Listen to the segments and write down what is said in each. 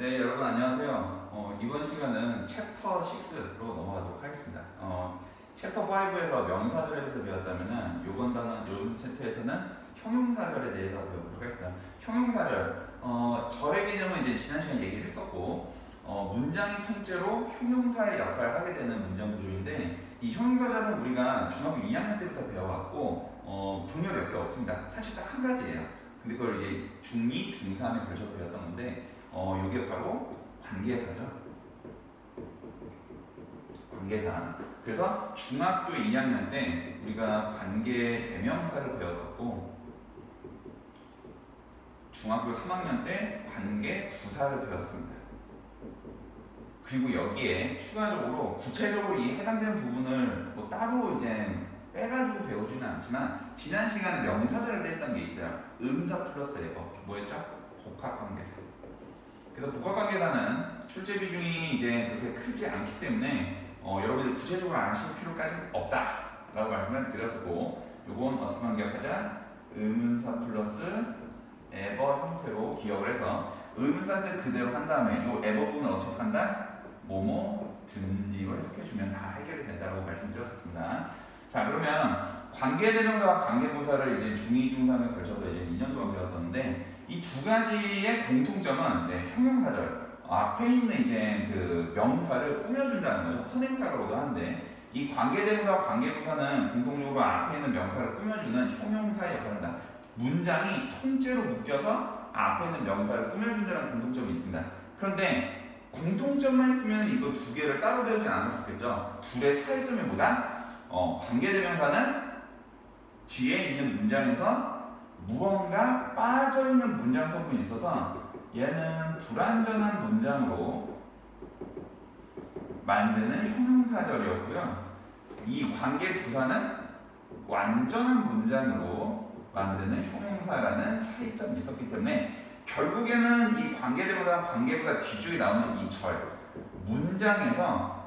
네, 여러분 안녕하세요. 이번 시간은 챕터 6로 넘어가도록 하겠습니다. 챕터 5에서 명사절에 대해서 배웠다면은 요번 챕터에서는 형용사절에 대해서 배워보도록 하겠습니다. 형용사절, 절의 개념은 이제 지난 시간에 얘기를 했었고, 문장이 통째로 형용사의 역할을 하게 되는 문장 구조인데, 이 형용사절은 우리가 중학교 2학년 때부터 배워왔고, 종류가 몇 개 없습니다. 사실 딱 한 가지예요. 근데 그걸 이제 중2, 중3에 걸쳐서 배웠던 건데, 이게 바로 관계사죠. 관계사. 그래서 중학교 2학년 때 우리가 관계 대명사를 배웠었고, 중학교 3학년 때 관계 부사를 배웠습니다. 그리고 여기에 추가적으로 구체적으로 이 해당되는 부분을 뭐 따로 이제 빼가지고 배우지는 않지만, 지난 시간에 명사절을 떼었던 게 있어요. 음사 플러스 에버. 뭐였죠? 복합관계사. 그래서 복합관계사는 출제 비중이 이제 그렇게 크지 않기 때문에 여러분들 구체적으로 아실 필요까지는 없다라고 말씀을 드렸었고, 요건 어떻게만 기억하자? 의문사 플러스 에버 형태로 기억을 해서 의문사 때 그대로 한 다음에 요 에버 부분을 어떻게 한다? 뭐뭐 든지로 해석해주면 다 해결이 된다고 말씀드렸었습니다. 자, 그러면 관계대명사와 관계부사를 이제 중2, 중3에 걸쳐서 이제 2년 동안 배웠었는데, 이 두 가지의 공통점은 형용사절, 앞에 있는 이제 그 명사를 꾸며준다는 거죠. 선행사라고도 하는데, 이 관계대명사와 관계부사는 공통적으로 앞에 있는 명사를 꾸며주는 형용사의 역할을 한다. 문장이 통째로 묶여서 앞에 있는 명사를 꾸며준다는 공통점이 있습니다. 그런데 공통점만 있으면 이거 두 개를 따로 배우진 않았었겠죠. 둘의 차이점이 뭐다? 관계대명사는 뒤에 있는 문장에서 무언가 빠져있는 문장 성분이 있어서 얘는 불완전한 문장으로 만드는 형용사절이었고요. 이 관계부사는 완전한 문장으로 만드는 형용사라는 차이점이 있었기 때문에, 결국에는 이 관계대명사, 관계부사 뒤쪽에 나오는 이 절, 문장에서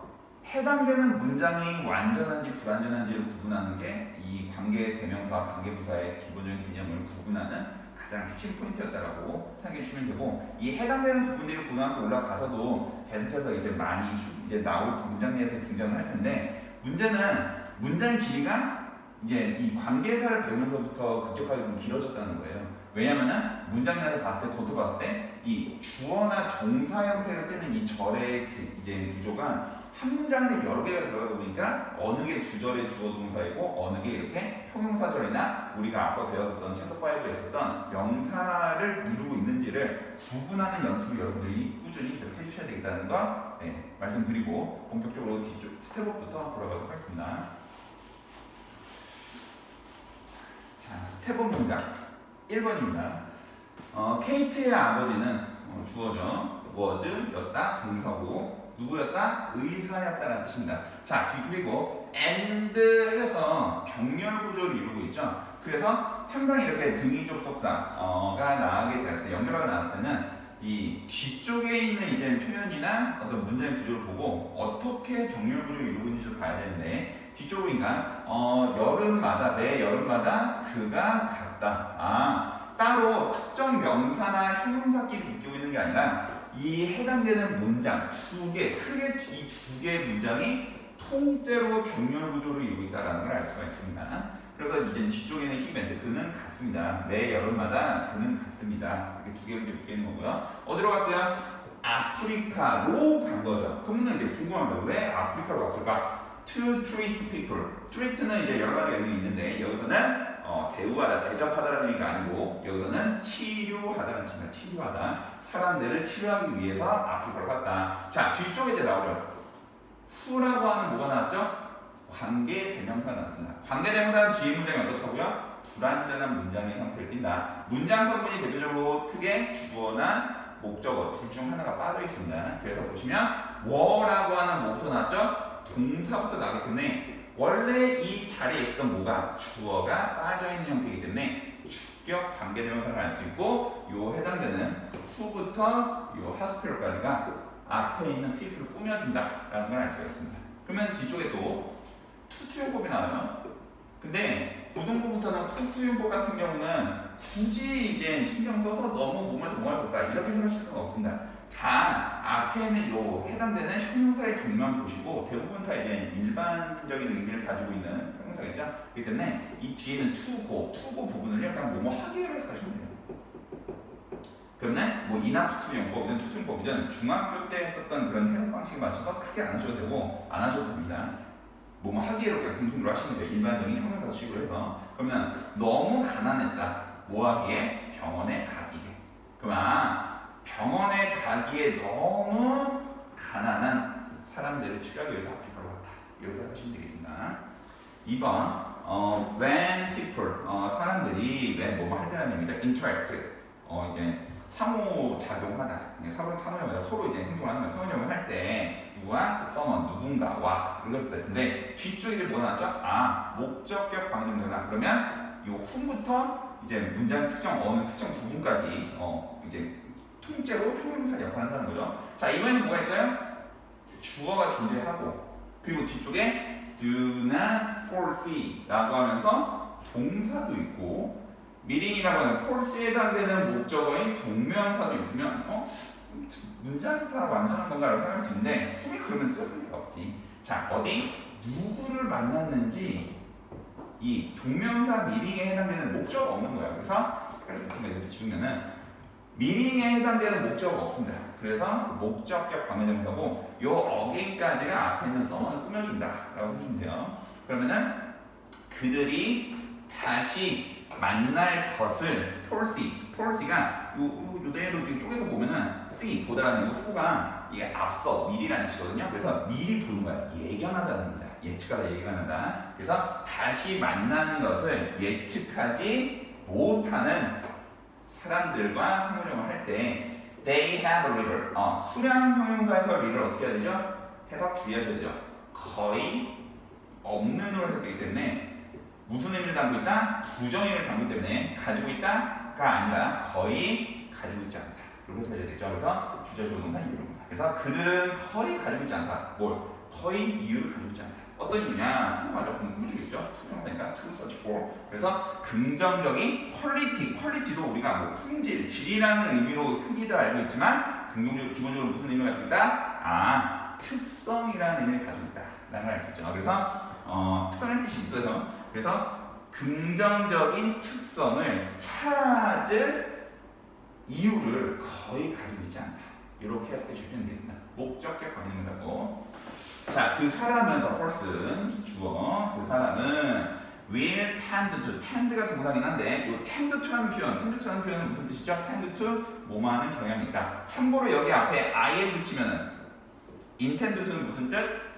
해당되는 문장이 완전한지 불완전한지를 구분하는 게 이 관계대명사와 관계부사의 기본적인 개념을 구분하는 가장 핵심 포인트였다라고 생각해 주시면 되고, 이 해당되는 부분들이 고등학교 올라가서도 계속해서 이제 많이 나올 문장 내에서 등장을 할 텐데, 문제는 문장의 길이가 이제 이 관계사를 배우면서부터 급격하게 좀 길어졌다는 거예요. 왜냐면은 문장 내에서 봤을 때, 겉으로 봤을 때 이 주어나 동사 형태를 띠는 이 절의 이제 구조가 한 문장 안에 여러 개가 들어가다 보니까 어느 게 주절의 주어 동사이고 어느 게 이렇게 형용사절이나 우리가 앞서 배웠었던 챕터 5에 있었던 명사를 이루고 있는지를 구분하는 연습을 여러분들이 꾸준히 계속 해주셔야 되겠다는 거 말씀드리고, 본격적으로 뒤쪽 스텝업부터 돌아가도록 하겠습니다. 자, 스텝업 문장 1번입니다. 케이트의 아버지는 주어죠. was 였다, 동사고, 누구였다? 의사였다라는 뜻입니다. 자, 그리고 and 해서 병렬 구조를 이루고 있죠. 그래서 항상 이렇게 등위 접속사가 나오게 되었을 때, 연결어가 나왔을 때는 이 뒤쪽에 있는 이제 표현이나 어떤 문장의 구조를 보고 어떻게 병렬 구조를 이루고 있는지를 봐야 되는데, 뒤쪽으로 보니까 매 여름마다 그가 갔다. 따로 특정 명사나 형용사끼리 묶이고 있는 게 아니라 이 해당되는 문장 두 개, 크게 이 두 개의 문장이 통째로 병렬 구조를 이루고 있다는 걸 알 수가 있습니다. 그래서 이제 뒤쪽에는 힘밴드 그는 갔습니다. 매 여름마다 그는 갔습니다. 이렇게 두 개를 이제 묶이는 거고요. 어디로 갔어요? 아프리카로 간 거죠. 그러면 이제 궁금합니다. 왜 아프리카로 갔을까? To treat people. treat는 이제 여러 가지 의미가 있는데, 여기서는 대우하다, 대접하다라는 의미가 아니고, 여기서는 치료하다라는 뜻입니다. 치료하다. 사람들을 치료하기 위해서 아프리카로 갔다. 자, 뒤쪽에 이제 나오죠. who라고 하는 뭐가 나왔죠? 관계 대명사가 나왔습니다. 관계 대명사는 뒤에 문장이 어떻다고요? 불완전한 문장의 형태를 띈다. 문장 성분이 대표적으로 크게 주어나 목적어 둘 중 하나가 빠져 있습니다. 그래서 보시면 were라고 하는 뭐부터 나왔죠? 동사부터 나오기 때문에 원래 이 자리에 있었던 뭐가 주어가 빠져있는 형태이기 때문에 주격 관계대명사를 알 수 있고, 요 해당되는 who부터 요 hospital까지가 앞에 있는 people를 꾸며준다라는 걸 알 수가 있습니다. 그러면 뒤쪽에 또 투투용법이 나와요. 근데 고등부부터는 투투용법 같은 경우는 굳이 이제 신경 써서 너무 몸을 줬다 이렇게 생각하실 필요가 없습니다. 다 앞에는 요 해당되는 형용사의 종만 보시고 대부분 다 이제 일반적인 의미를 가지고 있는 형용사겠죠? 그렇기 때문에 이 뒤에는 to go 부분을요 그냥 뭐뭐 하기로 해서 가시면 돼요. 그러면 뭐 enough to 용법이든 투투용법이든 중학교 때 했었던 그런 해석 방식에 맞춰서 크게 안 하셔도 되고 안 하셔도 됩니다. 뭐뭐 하기로 그냥 공통으로 하시면 돼요. 일반적인 형용사 식으로 해서. 그러면 너무 가난했다. 뭐 하기에? 병원에 가기에. 그러면 병원에 가기에 너무 가난한 사람들을 치료하기 위해서 아프리카로 갔다. 이렇게 하시면 되겠습니다. 2번 when people 사람들이 when 뭐뭐 할 때라는 의미다. interact 이제 상호작용하다. 상호작용하다. 서로 이제 행동을 하는 거예요. 상호작용을 할 때 누구와 someone 누군가와 이렇게 했을 때 근데 뒤쪽에 이제 뭐 나왔죠? 아 목적격 관계되는구나. 그러면 요 후부터 이제 문장 특정 어느 특정 부분까지 이제 통째로 형용사 역할을 한다는 거죠. 자, 이번에는 뭐가 있어요? 주어가 존재하고 그리고 뒤쪽에 do not foresee 라고 하면서 동사도 있고 미링이라고 하는 foresee에 해당되는 목적어인 동명사도 있으면 문장이 다 완전한 건가라고 생각할 수 있는데 훅이 그러면 쓸 리가 없지. 자, 어디 누구를 만났는지 이 동명사 미링에 해당되는 목적어가 없는 거야. 그래서 이렇게 지우면은 미닝에 해당되는 목적어가 없습니다. 그래서 목적격 관계대명사고 요 어게인까지가 앞에 있는 someone을 꾸며준다 라고 하시면 돼요. 그러면은 그들이 다시 만날 것을 foresee가 요 대로 쪼개서 보면은 see 보다라는 요 후가 이게 앞서 미리라는 뜻이거든요. 그래서 미리 보는 거야. 예견하다는 겁니다. 예측하다 예견하다. 그래서 다시 만나는 것을 예측하지 못하는 사람들과 상호작용을 할 때 they have a river 수량 형용사에서 river 어떻게 해야 되죠? 해석 주의하셔야 되죠. 거의 없는으로 해석되기 때문에 무슨 의미를 담고 있다? 부정의미를 담기 때문에 가지고 있다가 아니라 거의 가지고 있지 않다. 이렇게 해석해야 되죠. 그래서 주저주어동사 이유동사. 그래서 그들은 거의 가지고 있지 않다. 뭘? 거의 이유를 가지고 있지 않다. 어떤 이유냐? to 맞아. 그럼 꾸며주겠죠. to to search for. 그래서 긍정적인 퀄리티도 우리가 뭐 품질, 질이라는 의미로 흔히들 알고 있지만 기본적으로 무슨 의미가 가지고 있다? 특성이라는 의미를 가지고 있다. 라는 걸 알 수 있죠. 그래서 특성의 뜻이 있어요. 그래서 긍정적인 특성을 찾을 이유를 거의 가지고 있지 않다. 이렇게 해석해 주시면 되겠습니다. 목적격 관계문사고. 자, 그 사람은 the person 주어. 그 사람은 will tend가 동사긴 한데 이 tend to라는 표현은 무슨 뜻이죠? tend to 뭐뭐하는 경향이 있다. 참고로 여기 앞에 i에 붙이면은 intend to는 무슨 뜻?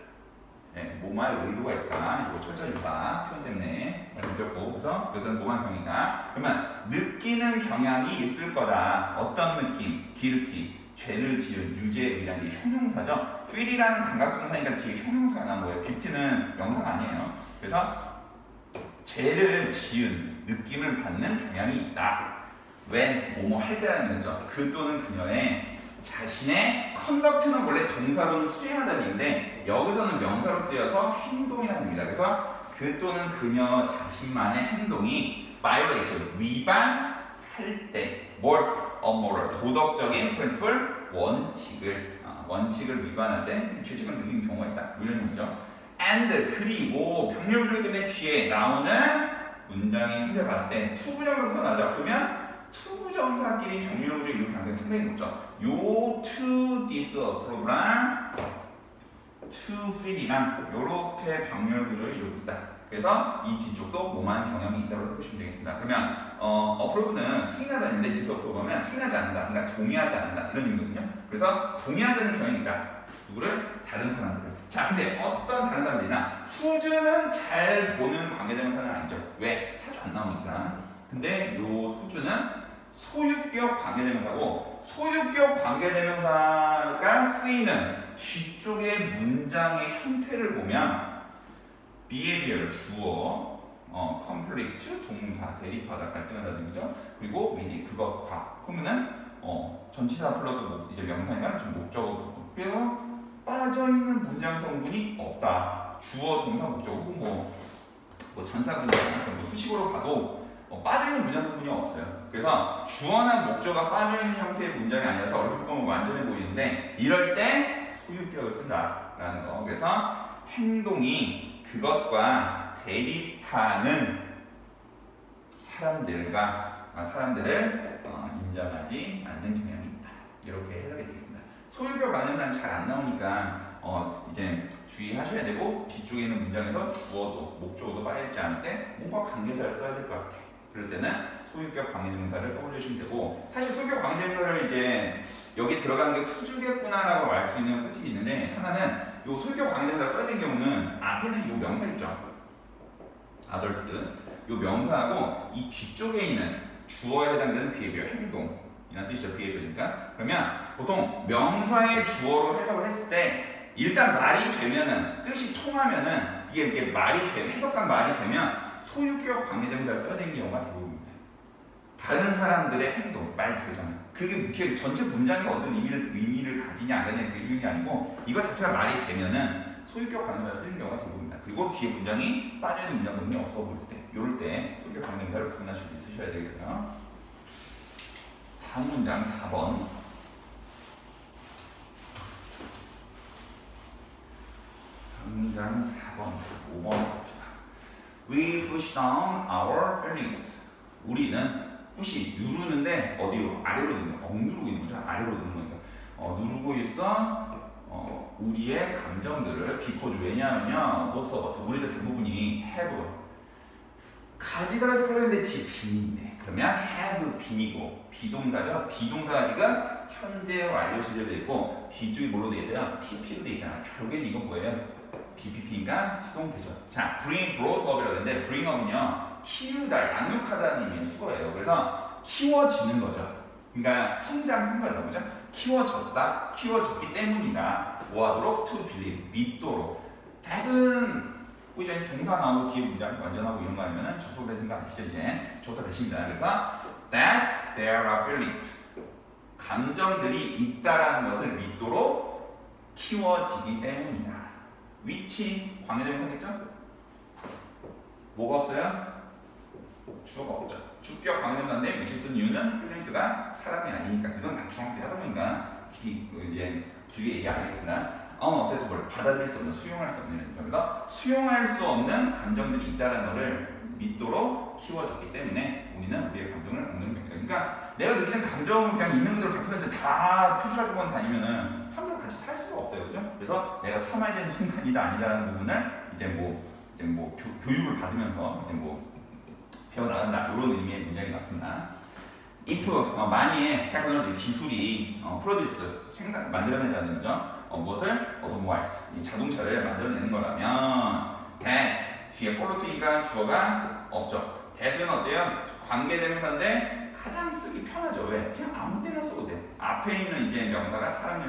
네, 뭐뭐할 의도가 있다. 이거 철저유사 표현 때문에 말씀드렸고 그래서 여기서는 뭐뭐하는 경향이다. 그러면 느끼는 경향이 있을 거다. 어떤 느낌? 기르기. 죄를 지은 유죄의라는 게 형용사죠. feel이라는 감각동사니까 뒤에 형용사가 나온 거예요. 뷰티는 명사가 아니에요. 그래서 죄를 지은 느낌을 받는 경향이 있다. when 뭐뭐 할 때라는 거죠. 그 또는 그녀의 자신의 컨덕트는 원래 동사로는 수행하다는 얘기인데 여기서는 명사로 쓰여서 행동이라는 의미다. 그래서 그 또는 그녀 자신만의 행동이 violate 위반할 때 뭘? moral 도덕적인 principle 원칙을 위반할 때 죄책감을 느끼는 경우가 있다. 이런 의미죠. and 그리고 병렬부정 때문에 뒤에 나오는 문장의 형태를 봤을 때 투부정사부터 나오죠. 그러면 투부정사끼리 병렬부정 이룰 가능성이 상당히 높죠. 요 to disapprove랑 to feel이랑 요렇게 병렬부정을 이루고 있다. 그래서 이 뒤쪽도 뭐만 경향이 있다고 보시면 되겠습니다. 그러면 approve는 승인하다는데 disapprove는 승인하지 않는다. 그러니까 동의하지 않는다. 이런 의미거든요. 그래서 동의하지 않는 경향이 있다. 누구를? 다른 사람들을. 자, 근데 어떤 다른 사람들이나 후주는 잘 보는 관계대명사는 아니죠. 왜? 자주 안 나오니까. 근데 요 후주는 소유격 관계대명사고 소유격 관계대명사가 쓰이는 뒤쪽의 문장의 형태를 보면 behavior 주어, conflict 동사, 대립하다, 갈등하다는 의미죠. 그리고 미니 그것과 그러면은 전치사 플러스 이제 명사니까 좀 목적어 부분. 그래서 빠져 있는 문장 성분이 없다. 주어, 동사, 목적어 혹은 뭐 전사 분사 뭐 수식어로 봐도 빠져 있는 문장 성분이 없어요. 그래서 주어나 목적어가 빠져있는 형태의 문장이 아니라서 얼굴 보면 완전해 보이는데 이럴 때 소유격을 쓴다라는 거. 그래서 행동이 그것과 대립하는 사람들을 인정하지 않는 경향이 있다. 이렇게 해석이 되겠습니다. 소유격 관련사는 잘 안 나오니까 이제 주의하셔야 되고 뒤쪽에 있는 문장에서 주어도 목적어도 빠져있지 않을 때 뭔가 관계사를 써야 될 것 같아. 그럴 때는 소유격 관계대명사를 떠올리시면 되고 사실 소유격 관계대명사를 이제 여기 들어가는 게 후주겠구나라고 알 수 있는 꿀팁이 있는데 하나는 요 소유격 관계대명사 써야 되는 경우는 앞에는 요 명사 있죠. others 요 명사하고 이 뒤쪽에 있는 주어에 해당되는 behavior 행동이라는 뜻이죠. behavior니까 그러면 보통 명사의 주어로 해석을 했을 때 일단 말이 되면은 뜻이 통하면은 이게 말이 되면 해석상 말이 되면 소유격 관계대명사를 써야 되는 경우가 대부분입니다. 다른 사람들의 행동 말 되잖아. 그게 전체 문장에서 어떤 의미를 가지냐 안 가지냐 그게 중요한 게 아니고 이거 자체가 말이 되면은 소유격 관계대명사 쓰는 경우가 대부분입니다. 그리고 뒤에 문장이 빠져있는 문장 부분이 없어 보일 때 이럴 때 소유격 관계대명사를 구분하시고 쓰셔야 되겠어요. 다음 문장 4번. 문장 4번, 5번 봅시다. We push down our feelings. 우리는 push, 누르는데 어디로? 아래로 누르는 거야. 억누르고 있는 거죠. 아래로 누르는 거니까. 누르고 있어. 우리의 감정들을 because 왜냐하면요. most of us, 우리들 대부분이 have. 가지가 해석하려는데 뒤에 빈이 있네. 그러면 have 빈이고 비동사죠. 비동사가 지금 현재 완료 시제로 되어 있고 뒤쪽이 뭘로 되어 있어요? PP로 되어 있잖아. 결국엔 이거 뭐예요? BPP가 수동태죠. 자, brought up이라고 하는데 bring up은요 키우다, 양육하다는 의미의 수거예요. 그래서 키워지는 거죠. 그러니까 성장한 거죠. 그죠? 키워졌기 때문이다. 뭐하도록? to believe, 믿도록. that은 이제 동사 나오고 뒤에 문장 완전하고 이런 거 아니면은 접속되는 거 아시죠? 이제 조사되십니다. 그래서 that there are feelings. 감정들이 있다라는 것을 믿도록 키워지기 때문이다. 위치 관계대명사겠죠? 뭐가 없어요? 주어가 없죠. 주격 관계대명사인데 위치 쓴 이유는 feelings가 사람이 아니니까 이건 다 중학교 하다 보니까 이제 길게 얘기 안 하겠으나 unacceptable 받아들일 수 없는 수용할 수 없는 그래서 수용할 수 없는 감정들이 있다는 것을 믿도록 키워졌기 때문에 우리는 우리의 감정을 얻는 겁니다. 그러니까 내가 느끼는 감정은 그냥 있는 그대로 100% 표출하고만 다니면은 사람들과 같이 살 수가 없어요. 그죠? 그래서 내가 참아야 되는 순간이다 아니다라는 부분을 이제 뭐 교육을 받으면서 이제 뭐 배워나간다 이런 의미의 문장이 맞습니다. if 만약에 테크놀로지 기술이 프로듀스 만들어낸다는 거죠. 무엇을? automobiles 이 자동차를 만들어내는 거라면 that 뒤에 follow to가 주어가 없죠. that은 어때요? 관계대명사인데 가장 쓰기 편하죠. 왜? 그냥 아무 때나 써도 돼. 앞에 있는 이제 명사가 사람이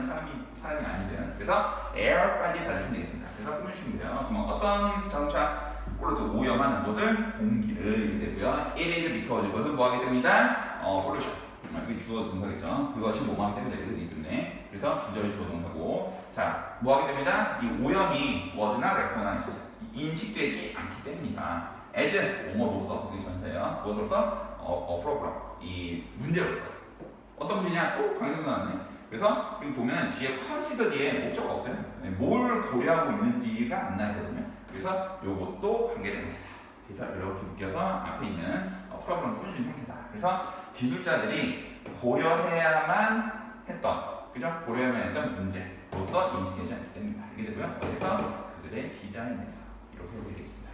아니면 그래서 air까지 봐주시면 되겠습니다. 그래서 꾸며주시면 돼요. 그럼 어떤 자동차 follow to 오염하는 무엇을? 공기를 이렇게 되고요. it is because 그것은 뭐하기 때문이다? pollution 이게 주어 동사겠죠. 그것이 뭐하기 때문에 이렇게 되기 때문에 그래서 주절이 주어 동사고 자 뭐하기 때문이다? 이 오염이 was나 recognized 인식되지 않기 때문이다. as 뭐뭐로서 그게 전사예요. 무엇으로서? problem 이 문제로서 어떤 문제냐? 또 관계가 나왔네. 그래서 여기 보면 뒤에 consider 뒤에 목적어가 없어요. 뭘 고려하고 있는지가 안 나거든요. 그래서 요것도 관계대명사다. 그래서 이렇게 묶여서 앞에 있는 프로그램을 꾸며주는 형태다. 그래서 기술자들이 고려해야만 했던, 그죠? 고려해야만 했던 문제로서 인식되지 않기 때문이다. 이게 되고요. 그래서 그들의 디자인에서 이렇게 보게 되겠습니다.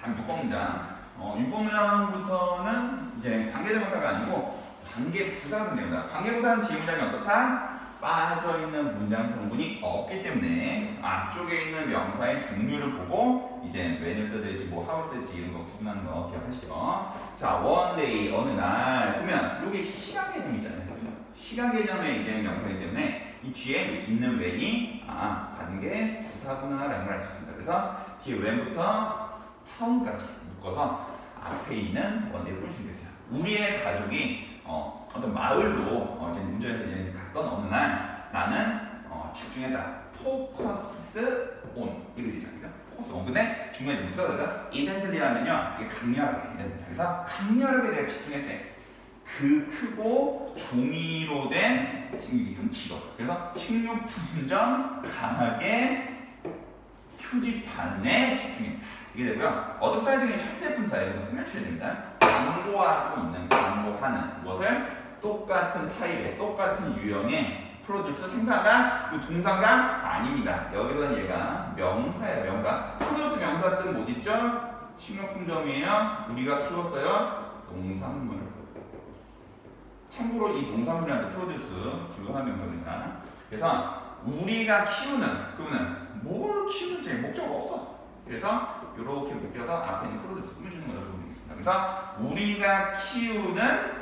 다음 6번 문장. 6번문장부터는 이제 관계대명사가 아니고 관계부사가 됩니다. 관계부사는 뒤에 문장이 어떻다? 빠져있는 문장 성분이 없기 때문에 앞쪽에 있는 명사의 종류를 보고 이제 when을 써야 될지 뭐 how를 써야 될지 이런 거 구분하는 거 기억하시죠? 자, one day 어느 날 보면 이게 시간 개념이잖아요. 그죠? 시간 개념의 이제 명사이기 때문에 이 뒤에 있는 when이 관계 부사구나라는 걸 알 수 있습니다. 그래서 뒤에 when부터 town까지 묶어서 앞에 있는 one day를 보시면 되세요. 우리의 가족이 어떤 마을로 이제 운전해서 이제 갔던 어느 날 나는 집중했다. focused on 이렇게 되잖아요. 없어. 근데 중요한 게 있어. intently 하면요 이게 강렬하게 이런 뜻이야. 그래서 강렬하게 내가 집중했대. 그 크고 종이로 된 이게 좀 길어. 그래서 식료품점 가게 표지판에 집중했다. 이게 되고요. 어드버타이징은 현대분사예요. 그래서 꾸며주셔야 됩니다. 광고하고 있는 광고하는 무엇을 똑같은 타입의 똑같은 유형의 프로듀스 생산하다. 이 동사가 아닙니다. 여기서는 얘가 명사예요. 명사. 프로듀스 명사 뜻 못 있죠? 식료품점이에요. 우리가 키웠어요. 농산물. 참고로 이 농산물이라는 프로듀스 불가한 명사입니다. 그래서 우리가 키우는 그러면 뭘 키우는지 목적이 없어. 그래서 이렇게 묶여서 앞에 있는 프로듀스 꾸며주는 거라고 보면 되겠습니다. 그래서 우리가 키우는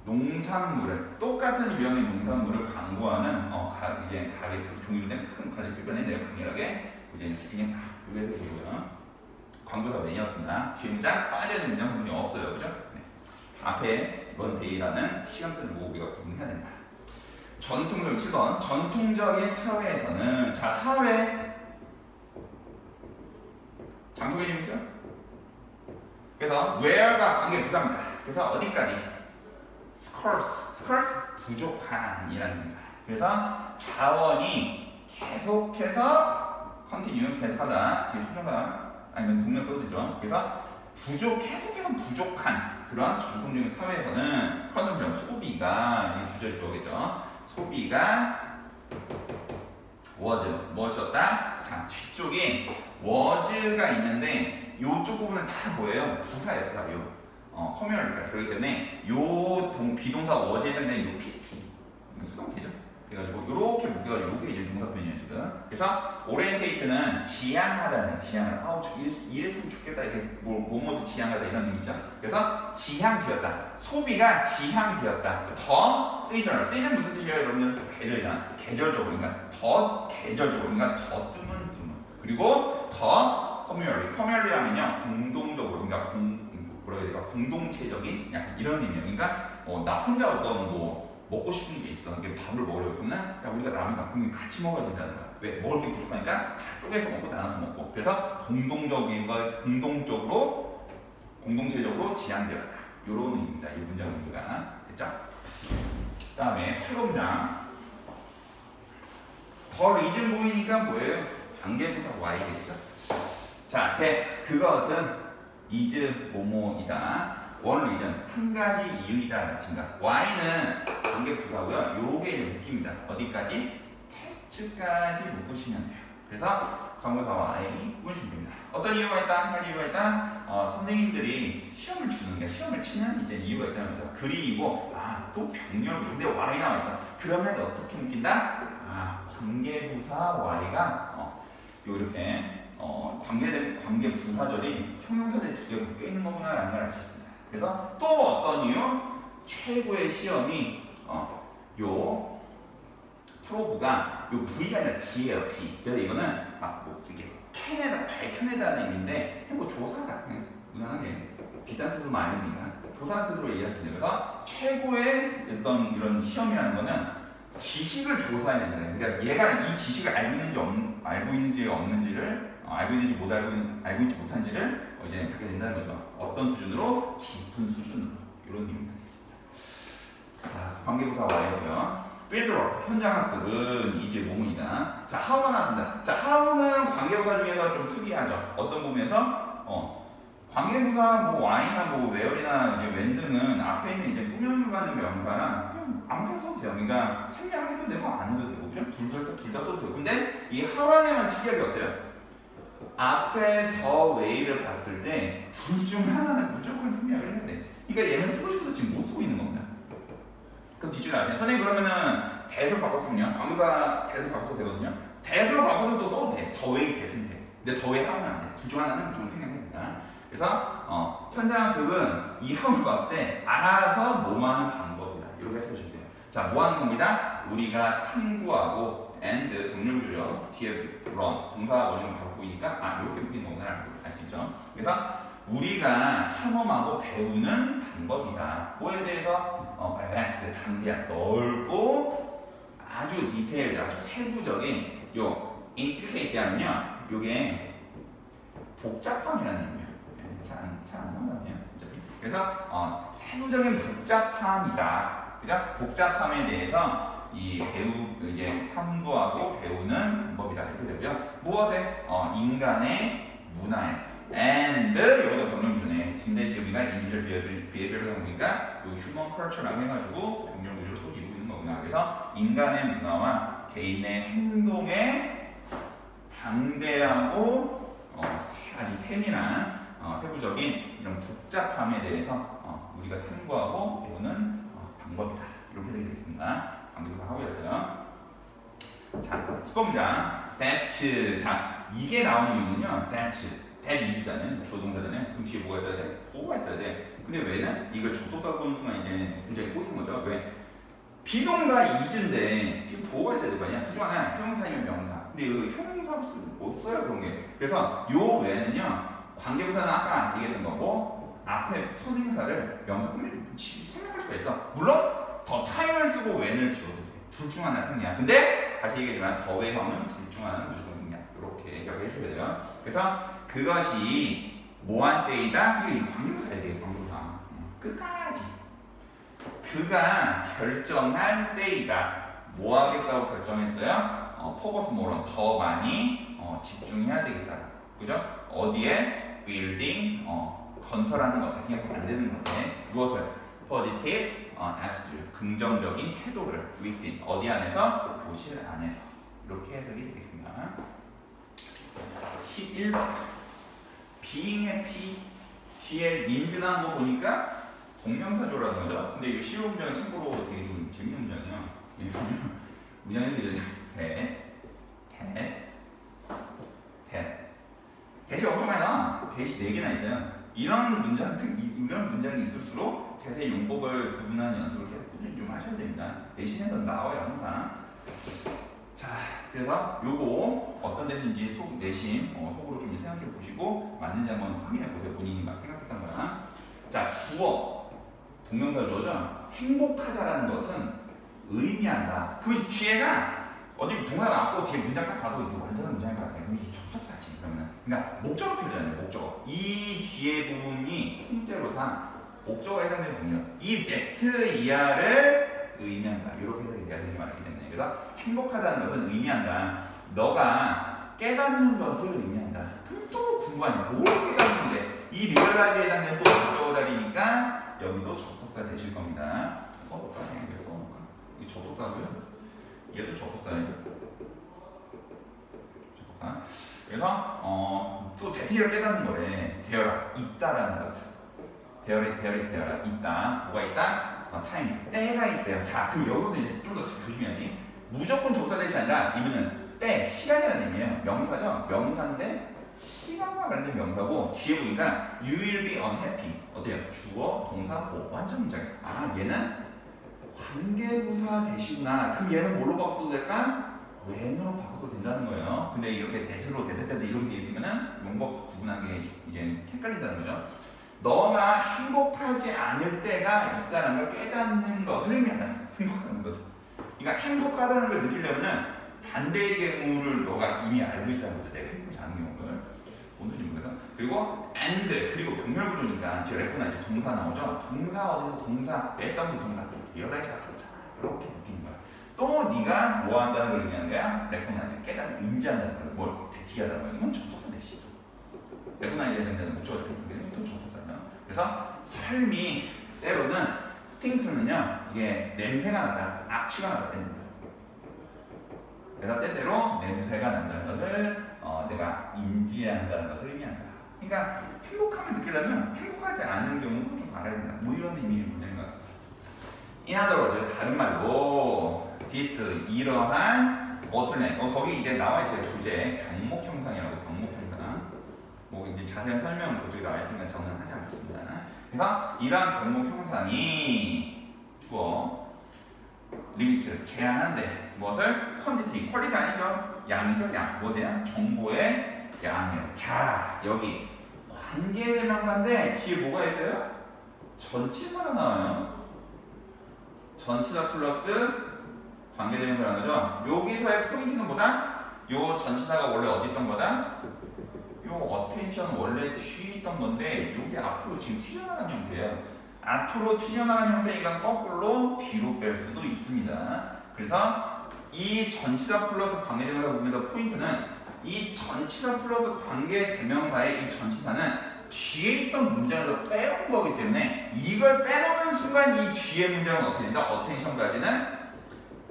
농산물을 똑같은 유형의 농산물을 광고하는 이제 가게 종이로 된 큰 가게 표변에 내가 강렬하게 이제 집중했다. 이게 되고요. 광고사 메인이었습니다. 뒤에 문장 빠져있는 문장 부분이 없어요, 그죠? 네. 앞에 런데이라는 시간표를 보고 우리가 구분해야 된다. 전통적 7번 전통적인 사회에서는 자 사회 장소 개념이죠? 그래서 where가 관계 부사입니다. 그래서 어디까지? scarce 부족한이라는 겁니다. 그래서 자원이 계속해서 continue 계속하다 뒤에 초정사 아니면 동명 써도 되죠. 그래서 계속해서 부족한 그런 전통적인 사회에서는 컨섬션 소비가 이게 주제 주어겠죠. 소비가 was 무엇이었다? 자 뒤쪽에 was가 있는데 이쪽 부분은 다 뭐예요? 부사예요, 부사. 커뮤얼니까 그렇기 때문에 비동사 was에 해당되는 요 pp 수동태죠. 그래가지고 이렇게 묶여가지고 이게 이제 동사 표현이에요 지금. 그래서 오리엔테이트는 지향하다는 지향을 이랬으면 좋겠다 이렇게 뭐뭐을 지향하다 이런 의미죠. 그래서 지향되었다. 소비가 지향되었다. 더 시즌 무슨 뜻이에요 여러분들? 계절이잖아. 계절적으로 그러니까 더 계절적으로 그러니까 더 드문 그리고 더 커뮤얼리 하면요 공동적으로 그러니까 뭐라고 해야 될까? 공동체적인 약간 이런 의미예요. 그러니까 나 혼자 어떤 먹고 싶은 게 있어. 이게 밥을 먹으려고 그러면 야 우리가 라면과 그럼 같이 먹어야 된다는 거야. 왜? 먹을 게 부족하니까 다 쪼개서 먹고 나눠서 먹고. 그래서 공동적인 거 공동적으로 공동체적으로 지향되었다. 이런 의미입니다. 이 문장 의미가 됐죠? 그다음에 8번 문장. 더 리즌 보이니까 뭐예요? 관계부사 Y겠죠? 자, 그것은 is 뭐뭐이다. 원 리전 한 가지 이유이다 라든가 Y는 관계 부사고요. 요게 느낌입니다. 어디까지? 테스트까지 묶으시면 돼요. 그래서 관계사 Y 묶으시면 됩니다. 어떤 이유가 있다? 한 가지 이유가 있다. 선생님들이 시험을 주는 게 시험을 치는 이제 이유가 있다는 거죠. 그리고 또 병렬 구조. 근데 Y 나와 있어. 그러면 어떻게 묶인다? 관계부사 Y가 이렇게 관계 부사절이 형용사절이 두 개가 묶여 있는 거구나 라는 걸 알 수 있습니다. 그래서 또 어떤 이유? 최고의 시험이 요 프로브가 요 V가 아니라 B예요, B. 그래서 이거는 뭐 이렇게 밝혀내다는 의미인데 뭐 조사다. 무난하게 비단수도 많이 되니까 조사 뜻으로 얘기할 수 있는데 그래서 최고의 어떤 이런 시험이라는 거는 지식을 조사해야 된다는 거예요. 그러니까 얘가 이 지식을 알고 있는지 없는지를 알고 있는지 알고 있지 못한지를 이제 그렇게 된다는 거죠. 어떤 수준으로? 깊은 수준으로. 이런 의미가 되겠습니다. 자, 관계부사 Y고요. 필드워크, 현장학습은 이제 모문이다. 자, how가 나왔습니다. 자, how는 관계부사 중에서 좀 특이하죠. 어떤 부분에서? 관계부사 뭐 Y나 뭐 where이나 이제 when 등은 앞에 있는 이제 꾸며주는 명사랑 그냥 아무나 써도 돼요. 그러니까 생략을 해도 되고 안 해도 되고 그냥 둘 다 써도 되고. 근데 이 how라는 특이하게 어때요? 앞에 더 way를 봤을 때 둘 중 하나는 무조건 생략을 해야 돼. 그러니까 얘는 쓰고 싶어도 지금 못 쓰고 있는 겁니다. 그럼 뒤쪽에 나중에 선생님 그러면은 대수로 바꿨으면요. 관계부사 대수로 바꿔도 되거든요. 대수로 바꿔서 또 써도 돼. 더 way 대수는 돼. 근데 더 way 하면 안 돼. 둘 중 하나는 무조건 생략해야 된다. 그래서 현장학습은 이 how를 봤을 때 알아서 뭐하는 방법이다. 이렇게 해석하시면 돼요. 자, 뭐 하는 겁니다? 우리가 탐구하고 and 동력주죠. 뒤에 run 동사 원형을 바로 보이니까 이렇게 묶이는 거구나 알 수 있죠. 그래서 우리가 탐험하고 배우는 방법이다. 뭐에 대해서 advanced 담대한 넓고 아주 디테일드 아주 세부적인 요 intricacy 하면요 이게 복잡함이라는 의미예요. 잘안 나오네요. 그래서 세부적인 복잡함이다. 그죠? 복잡함에 대해서 이 이제 탐구하고 배우는 방법이다. 이렇게 되고요. 무엇에? 인간의 문화에. and 여기다 병렬 구조네. 근데 지금 우리가 individual behavior를 보니까 요 human culture라고 해가지고 병렬 구조를 또 이루고 있는 거구나. 그래서 인간의 문화와 개인의 행동에 방대하고 아주 세밀한 세부적인 이런 복잡함에 대해서 우리가 탐구하고 배우는 방법이다. 이렇게 되겠습니다. 방금 다 하고 있어요. 자, 10번문장 that's. 자, 이게 나오는 이유는요. that is잖아요. 주어 동사잖아요. 그럼 뒤에 뭐가 있어야 돼? 보호가 있어야 돼. 근데 왜는? 이걸 접속사 보는 순간 이제 문장이 꼬이는 거죠. 왜? 비동사 is인데 뒤에 보호가 있어야 될 거 아니야? 부중 하나 형용사이면 명사. 근데 여기 형용사로 못 써요, 그런 게. 그래서 요 외에는요. 관계부사는 아까 얘기했던 거고 앞에 선행사를 명사 꾸미면 생략할 수가 있어. 물론 더 타임을 쓰고 when을 지워도 돼. 둘 중 하나 생략. 근데 다시 얘기하지만 더 외형은 둘 중 하나는 무조건 생략. 이렇게 기억해 주셔야 돼요. 그래서 그것이 뭐한 때이다? 이게 관계부사야 돼요. 관계부사. 끝까지. 그가 결정할 때이다. 뭐 하겠다고 결정했어요? 포커스 모론 더 많이 집중해야 되겠다. 그죠? 어디에? building 건설하는 것에 그냥 만드는 것에 무엇을? positive attitude 긍정적인 태도를 within 어디 안에서? 교실 안에서 이렇게 해석이 되겠습니다. 11번 being happy 뒤에 means 나온 거 보니까 동명사조라는 거죠. 근데 이 실용 문장은 참고로 되게 좀 재밌는 문장이에요. 문장이 대시 엄청 많이 나와. 대시 4개나 있어요. 이런 문장이 있을수록 대세 용법을 구분하는 연습을 계속 꾸준히 좀 하셔야 됩니다. 대신에서 나와요, 항상. 자, 그래서 요거 어떤 대신인지 내심 속으로 좀 생각해 보시고 맞는지 한번 확인해 보세요. 본인이 막 생각했던 거랑. 자, 주어. 동명사 주어죠. 행복하다라는 것은 의미한다. 그럼 이 뒤에가 어차피 동사 나왔고 뒤에 문장 딱 봐도 이게 완전한 문장인 것 같아요. 그럼 이게 접속사지 그러면. 그러니까 목적어 표현이잖아요. 목적어. 이 뒤에 부분이 통째로 다 목적어에 해당되는 부분이요. 이 that 이하를 의미한다. 이렇게 해서 얘기해야 되는 게 맞기 때문에. 그래서 행복하다는 것은 의미한다. 너가 깨닫는 것을 의미한다. 그럼 또 궁금하지. 뭘 깨닫는데? 이 리얼라이즈에 해당되는 또 목적어 자리니까 여기도 접속사 되실 겁니다. 써볼까? 이게 써볼까? 이게 접속사고요. 얘도 접속사예요. 접속사. 그래서 또 대티를 깨닫는 거래. 되어라. 있다라는 것을. 되어라. 있다. 뭐가 있다? 타임스. 때가 있대요. 자, 그럼 여기서도 이제 좀 더 조심해야지. 무조건 접속사 대시 아니라 이분은 때, 시간이라는 의미예요. 명사죠? 명사인데 시간과 관련된 명사고 뒤에 보니까 you will be unhappy. 어때요? 주어, 동사, 보. 완전 문장이에요. 아, 얘는 관계부사 대시구나. 그럼 얘는 뭘로 바꿔도 될까? when으로 바꿔도 된다는 거예요. 근데 이렇게 대시로 대대대대 이렇게 돼 있으면은 용법 구분하기 이제 헷갈린다는 거죠. 너가 행복하지 않을 때가 있다는 걸 깨닫는 것을 의미한다. 행복하는 것을. 그러니까 행복하다는 걸 느끼려면은 반대의 경우를 너가 이미 알고 있다는 거죠. 내가 행복하지 않은 경우를. 온전히 모르겠어. 그리고 and 그리고 병렬 구조니까 뒤에 레코나이즈 동사 나오죠. 동사 어디서 동사 뱃사운드 동사 리얼라이즈가 동사 이렇게 느끼는 거야. 또 네가 뭐 한다는 걸 의미하는 거야? 레코나이즈 깨닫는 인지한다는 거야. 뭘 대티하다는 거야. 이건 접속사 대시죠. 레코나이즈에 해당되는 목적어를 이건 또 접속사예요. 그래서 삶이 때로는 스팅스는요 이게 냄새가 나다, 악취가 나다 이런 거예요. 그래서 때때로 냄새가 난다는 것을 내가 인지해야 한다는 것을 의미한다. 그러니까 행복함을 느끼려면 행복하지 않은 경우도 좀 알아야 된다. 뭐 이런 의미의 문장인 것 같아요. In other words, 다른 말로 this 이러한 alternate 거기 이제 나와 있어요. 조제 병목 형상이라고 병목 형상. 뭐 이제 자세한 설명은 그쪽에 나와 있으니까 저는 하지 않겠습니다. 그래서 이러한 병목 형상이 주어 리미트 제한한데 무엇을? 퀄리티 아니죠? 양이죠? 양 뭐세요? 정보의 양이에요. 자 여기 관계대명사인데 뒤에 뭐가 있어요? 전치사가 나와요. 전치사 플러스 관계대명사라는 거죠. 여기서의 포인트는 뭐다? 요 전치사가 원래 어디 있던 거다? 요 attention 원래 뒤에 있던 건데 요게 앞으로 지금 튀어나간 형태예요. 앞으로 튀어나간 형태니까 거꾸로 뒤로 뺄 수도 있습니다. 그래서 이 전치사 플러스 관계대명사 부분에서 포인트는 이 전치사 플러스 관계대명사의 이 전치사는 뒤에 있던 문장에서 빼온 거기 때문에 이걸 빼놓는 순간 이 뒤에 문장은 어떻게 된다? attention까지는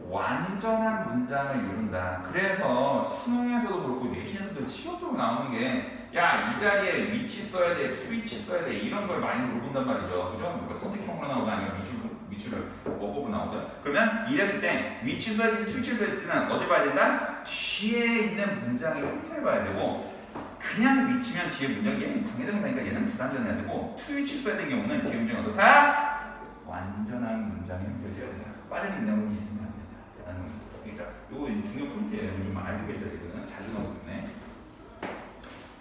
완전한 문장을 이룬다. 그래서 수능에서도 그렇고 내신에서도 시험적으로 나오는 게 야, 이 자리에 위치 써야 돼, 투위치 써야 돼 이런 걸 많이 물어본단 말이죠. 그죠? 뭐 선택형으로 나오든 아니면 위치를 뭐법으로 나오든. 그러면 이랬을 때 위치 써야 돼, 투위치 써야 되는 어디 봐야 된다? 뒤에 있는 문장의 형태를 봐야 되고 그냥 위치면 뒤에 문장이 얘는 관계대명사니까 얘는 불완전해야 되고 투위치 써야 되는 경우는 뒤에 문장이 어떻다? 완전한 문장의 형태를 써야 된다. 빠진 문장이 있으면 안 된다. 요거 중요 포인트예요. 좀 알고 계셔야 되거든요. 자주 나오거든요.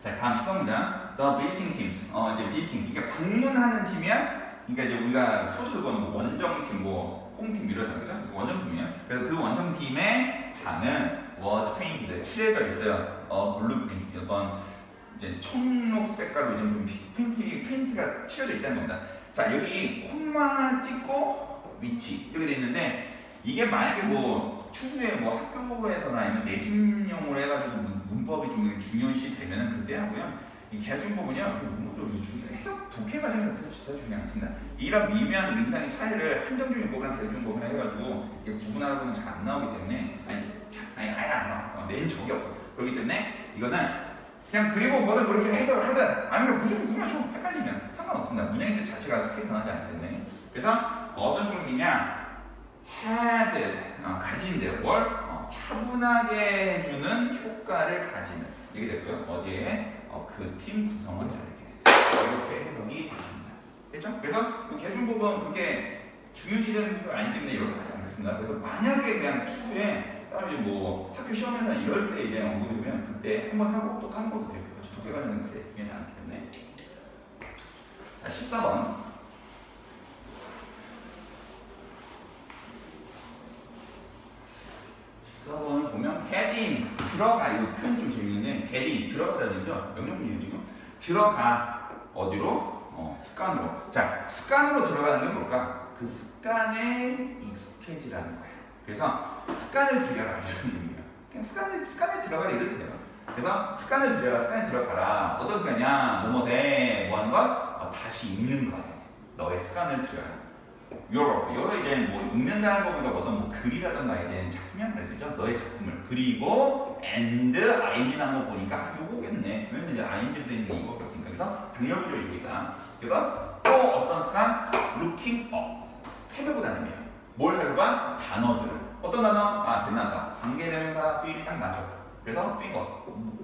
자, 다음 수동 문장. The visiting teams. 이제 visiting. 이게 방문하는 팀이야. 그러니까 이제 우리가 소식을 보는 원정팀, 뭐 홈팀 이러잖아요, 그죠? 원정팀이야. 그래서 그 원정팀의 방은 was painted. 칠해져 있어요. blue green. 어떤 이제 청록 색깔로 좀 페인트가 칠해져 있다는 겁니다. 자, 여기 콤마 찍고 위치 이렇게 돼 있는데. 이게 만약에 뭐 추후에 뭐 학교에서나 아니면 내신용으로 해가지고 문법이 좀 중요시 되면은 그때 하고요. 이 계준법은요, 그 문법적으로 해석 독해 과정에서 진짜 중요합니다. 이런 미묘한 의미상의 차이를 한정중용법이랑 계준법이랑 해가지고 이게 구분하다 보면 잘 안 나오기 때문에 아예 안 나와. 낸 적이 없어. 그렇기 때문에 이거는 그냥 그리고 그것을 뭐 이렇게 해석을 하든 아니면 무조건 꾸며줘. 헷갈리면 상관없습니다. 문장의 뜻 자체가 크게 변하지 않기 때문에. 그래서 어떤 종류냐? had 가진대 뭘 차분하게 해주는 효과를 가지는 이게 되고요. 어디에 그 팀 구성원 이렇게 해석이 됩니다. 됐죠? 그래서 그 계준법은 그렇게 중요시되는 게 아니기 때문에 이렇게 하지 않겠습니다. 그래서 만약에 그냥 추후에 따로 이제 뭐 학교 시험에서 이럴 때 이제 언급이 되면 그때 한번 하고 또 까먹어도 되고 독해 과정은 그렇게 중요하지 않기 때문에. 자, 14번. 14번을 보면 get in 들어가. 이 표현 좀 재밌는데 get in 들어가다는 얘기죠. 명령문이에요 지금. 들어가 어디로? 습관으로. 자, 습관으로 들어가는 게 뭘까? 그 습관에 익숙해지라는 거야. 그래서 습관을 들여라 이런 의미야. 그냥 습관에 들어가라 이래도 돼요. 그래서 습관을 들여라, 습관에 들어가라. 어떤 습관이냐? 뭐뭐세 뭐 하는 것? 다시 읽는 것에 너의 습관을 들여라. 여기서 이제 뭐 읽는다는 거 보니까 어떤 뭐 글이라든가 이제 작품이란 말이 있죠. 너의 작품을. 그리고 and ing 나온 거 보니까 요거겠네. 왜냐면 이제 ing로 되는 게 이거밖에 없으니까. 그래서 당렬구조 이거니까. 그래서 또 어떤 습관? looking up. 살펴보다는 거예요. 뭘 살펴봐? 단어들을. 어떤 단어? 대단하다. 관계대명사 feel이 딱 나죠. 그래서 figure.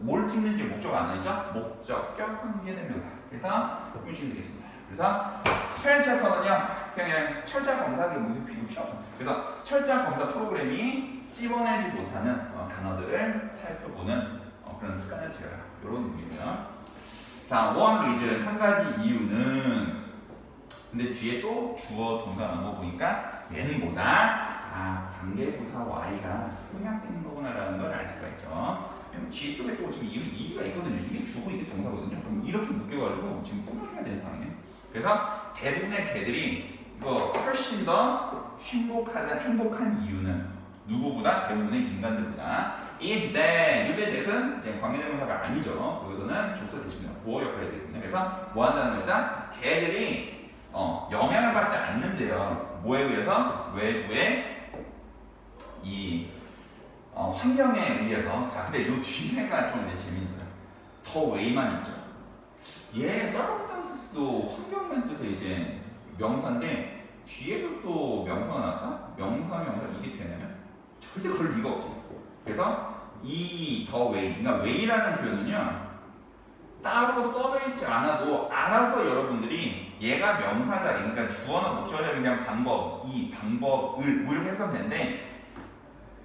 뭘 찍는지 목적 안 나있죠? 목적격 관계대명사. 그래서 보시면 되겠습니다. 그래서 스펠 체커는요. 그냥 철자 검사기 필요 없어. 그래서 철자 검사 프로그램이 찝어내지 못하는 단어들을 살펴보는 그런 습관을 들여라. 이런 의미고요. 자, one reason 한 가지 이유는 근데 뒤에 또 주어 동사 나온 거 보니까 얘는 뭐다? 관계부사 y가 생략된 거구나라는 걸 알 수가 있죠. 뒤에 쪽에 또 지금 이지가 있거든요. 이게 주고 이게 동사거든요. 그럼 이렇게 묶여가지고 지금 꾸며줘야 되는 상황이에요. 그래서 대부분의 개들이 이거 훨씬 더 행복한 이유는 누구보다 대부분의 인간들보다 is that 이때 대해서는 이제 관계대명사가 아니죠. 여기서는 족사 대신에 보호 역할을 해야 되거든요. 그래서 뭐 한다는 것이다? 개들이 영향을 받지 않는데요. 뭐에 의해서? 외부의 이 환경에 의해서. 자, 근데 이 뒤에가 좀 이제 재밌는 거예요. 더 웨이만 있죠. 얘 서커스도 환경이라는 뜻의 이제 명사인데 뒤에도 또 명사가 나왔다? 명사 이게 되냐면 절대 그럴 리가 없지. 그래서 이 더 웨이, 그러니까 웨이라는 표현은요 따로 써져 있지 않아도 알아서 여러분들이 얘가 명사 자리, 그러니까 주어나 목적어 자리 그냥 방법, 이 방법을 뭐 이렇게 해석하면 되는데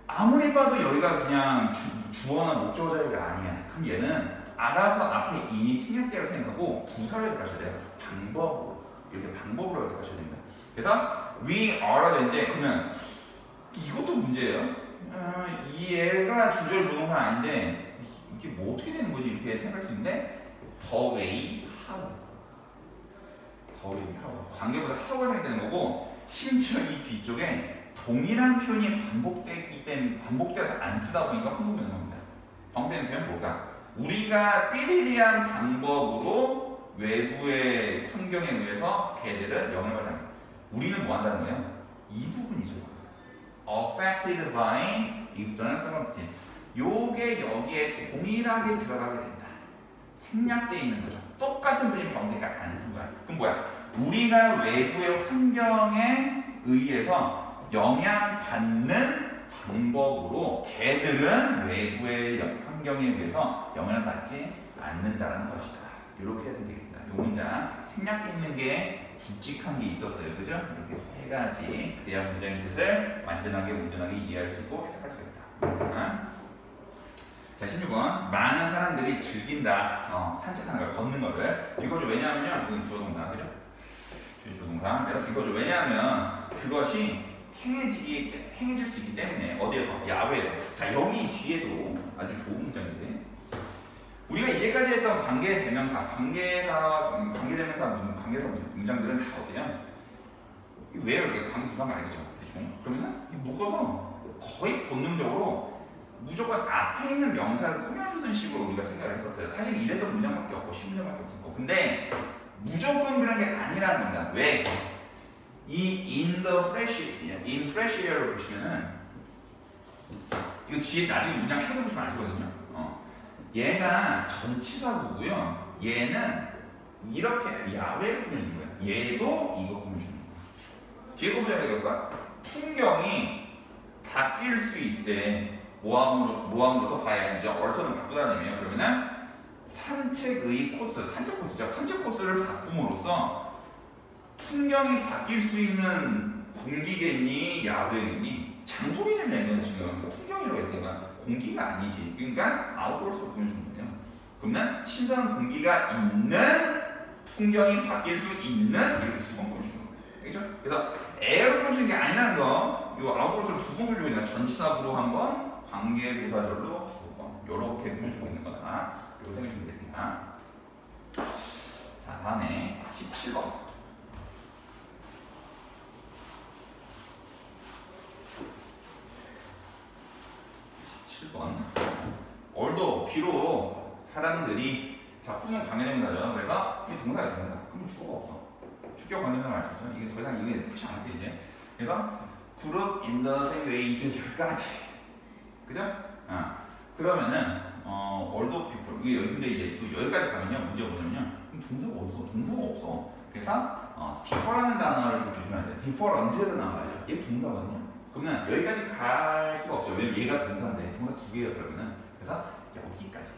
아무리 봐도 여기가 그냥 주어나 목적어 자리가 아니야. 그럼 얘는 알아서 앞에 인이 생략되어 생각하고 부사를 해석하셔야 돼요. 방법으로. 이렇게 방법으로 해석하셔야 됩니다. 그래서 we are가 되는데 그러면 이것도 문제예요. 이 애가 주절 조동사 아닌데 이게 뭐 어떻게 되는 거지 이렇게 생각할 수 있는데 the way how 관계보다 how가 생각되는 거고 심지어 이 뒤쪽에 동일한 표현이 반복되기 때문에 반복돼서 안 쓰다 보니까 혼동되는 겁니다. 반복되는 표현은 뭘까? 우리가 삐리리한 방법으로 외부의 환경에 의해서 걔들은 영향을 받는 거예요. 우리는 뭐 한다는 거예요? 이 부분이죠. affected by external circumstances. 요게 여기에 동일하게 들어가게 된다. 생략되어 있는 거죠. 똑같은 표현이 반복되니까 안 쓴 거야. 그럼 뭐야? 우리가 외부의 환경에 의해서 영향받는 방법으로 걔들은 외부의 환경에 의해서 영향을 받지 않는다는 것이다. 이렇게 해서 되겠습니다. 이 문장 생략되어 있는 게 굵직한 게 있었어요. 그죠? 이렇게 세 가지. 그래야 문장의 뜻을 완전하게 온전하게 이해할 수 있고 해석할 수 있다. 자, 16번. 많은 사람들이 즐긴다. 산책하는 걸, 걷는 거를. 이거죠. 왜냐하면요. 이건 주어 동사. 그죠? 주어 동사. 내가 이거죠. 왜냐하면 그것이 행해질 수 있기 때문에. 어디에서? 야외에서. 자, 여기 뒤에도 아주 좋은 문장인데. 우리가 이제까지 했던 관계대명사 문장들은 다 어때요? 왜 이렇게 관계부사가 알겠죠? 대충. 그러면은 묶어서 거의 본능적으로 무조건 앞에 있는 명사를 꾸며주는 식으로 우리가 생각을 했었어요. 사실 이랬던 문장밖에 없고 10문장밖에 없었고. 근데 무조건 그런 게 아니라는 겁니다. 왜? 이 in fresh air를 보시면은 이거 뒤에 나중에 문장 해석해 보시면 아시거든요. 얘가 전치사구고요. 얘는 이렇게 야외를 꾸며주는 거예요. 얘도 이거 꾸며주는 거예요. 뒤에 거 보자 이거가 풍경이 바뀔 수 있대. 모함으로서 봐야죠. 얼터는 바꾸다는 의미예요. 그러면은 산책의 코스, 산책 코스죠. 산책 코스를 바꿈으로써 풍경이 바뀔 수 있는 공기겠니, 야외겠니? 장소 개념이야. 지금 풍경이라고 했으니까 공기가 아니지. 그러니까 아웃도어스로 보여주는 거예요. 그러면 신선한 공기가 있는 풍경이 바뀔 수 있는 이렇게 두 번 보여주는 거예요. 알겠죠? 그래서 에어를 보여주는 게 아니라는 거, 이 아웃도어스를 두 번 보여주고 있는 전치사구로 한 번, 관계부사절로 두 번, 이렇게 보여주고 있는 거다. 이거 생각해 주면 되겠습니다. 자, 다음에 17번. 17번. 얼도 비록 사람들이 작품은 관계대명사죠. 그래서 이게 동사야 동사. 그럼 주어가 없어. 주격 관계대명사 알 수 있죠. 이게 더 이상 이게 표시 안 할게 이제. 그래서 그룹 in the same way 이제 여기까지. 그죠? 그러면은 얼도 people 이게 근데 이제 또 여기까지 가면요 문제가 뭐냐면요. 동사가 없어. 동사가 없어. 그래서 differ라는 단어를 좀 조심해야 돼. differ until에서 나와야죠. 얘 동사거든요. 그러면 여기까지 갈 수가 없죠. 왜냐면 얘가 동사인데 동사 두 개예요. 그러면은 그래서 여기까지.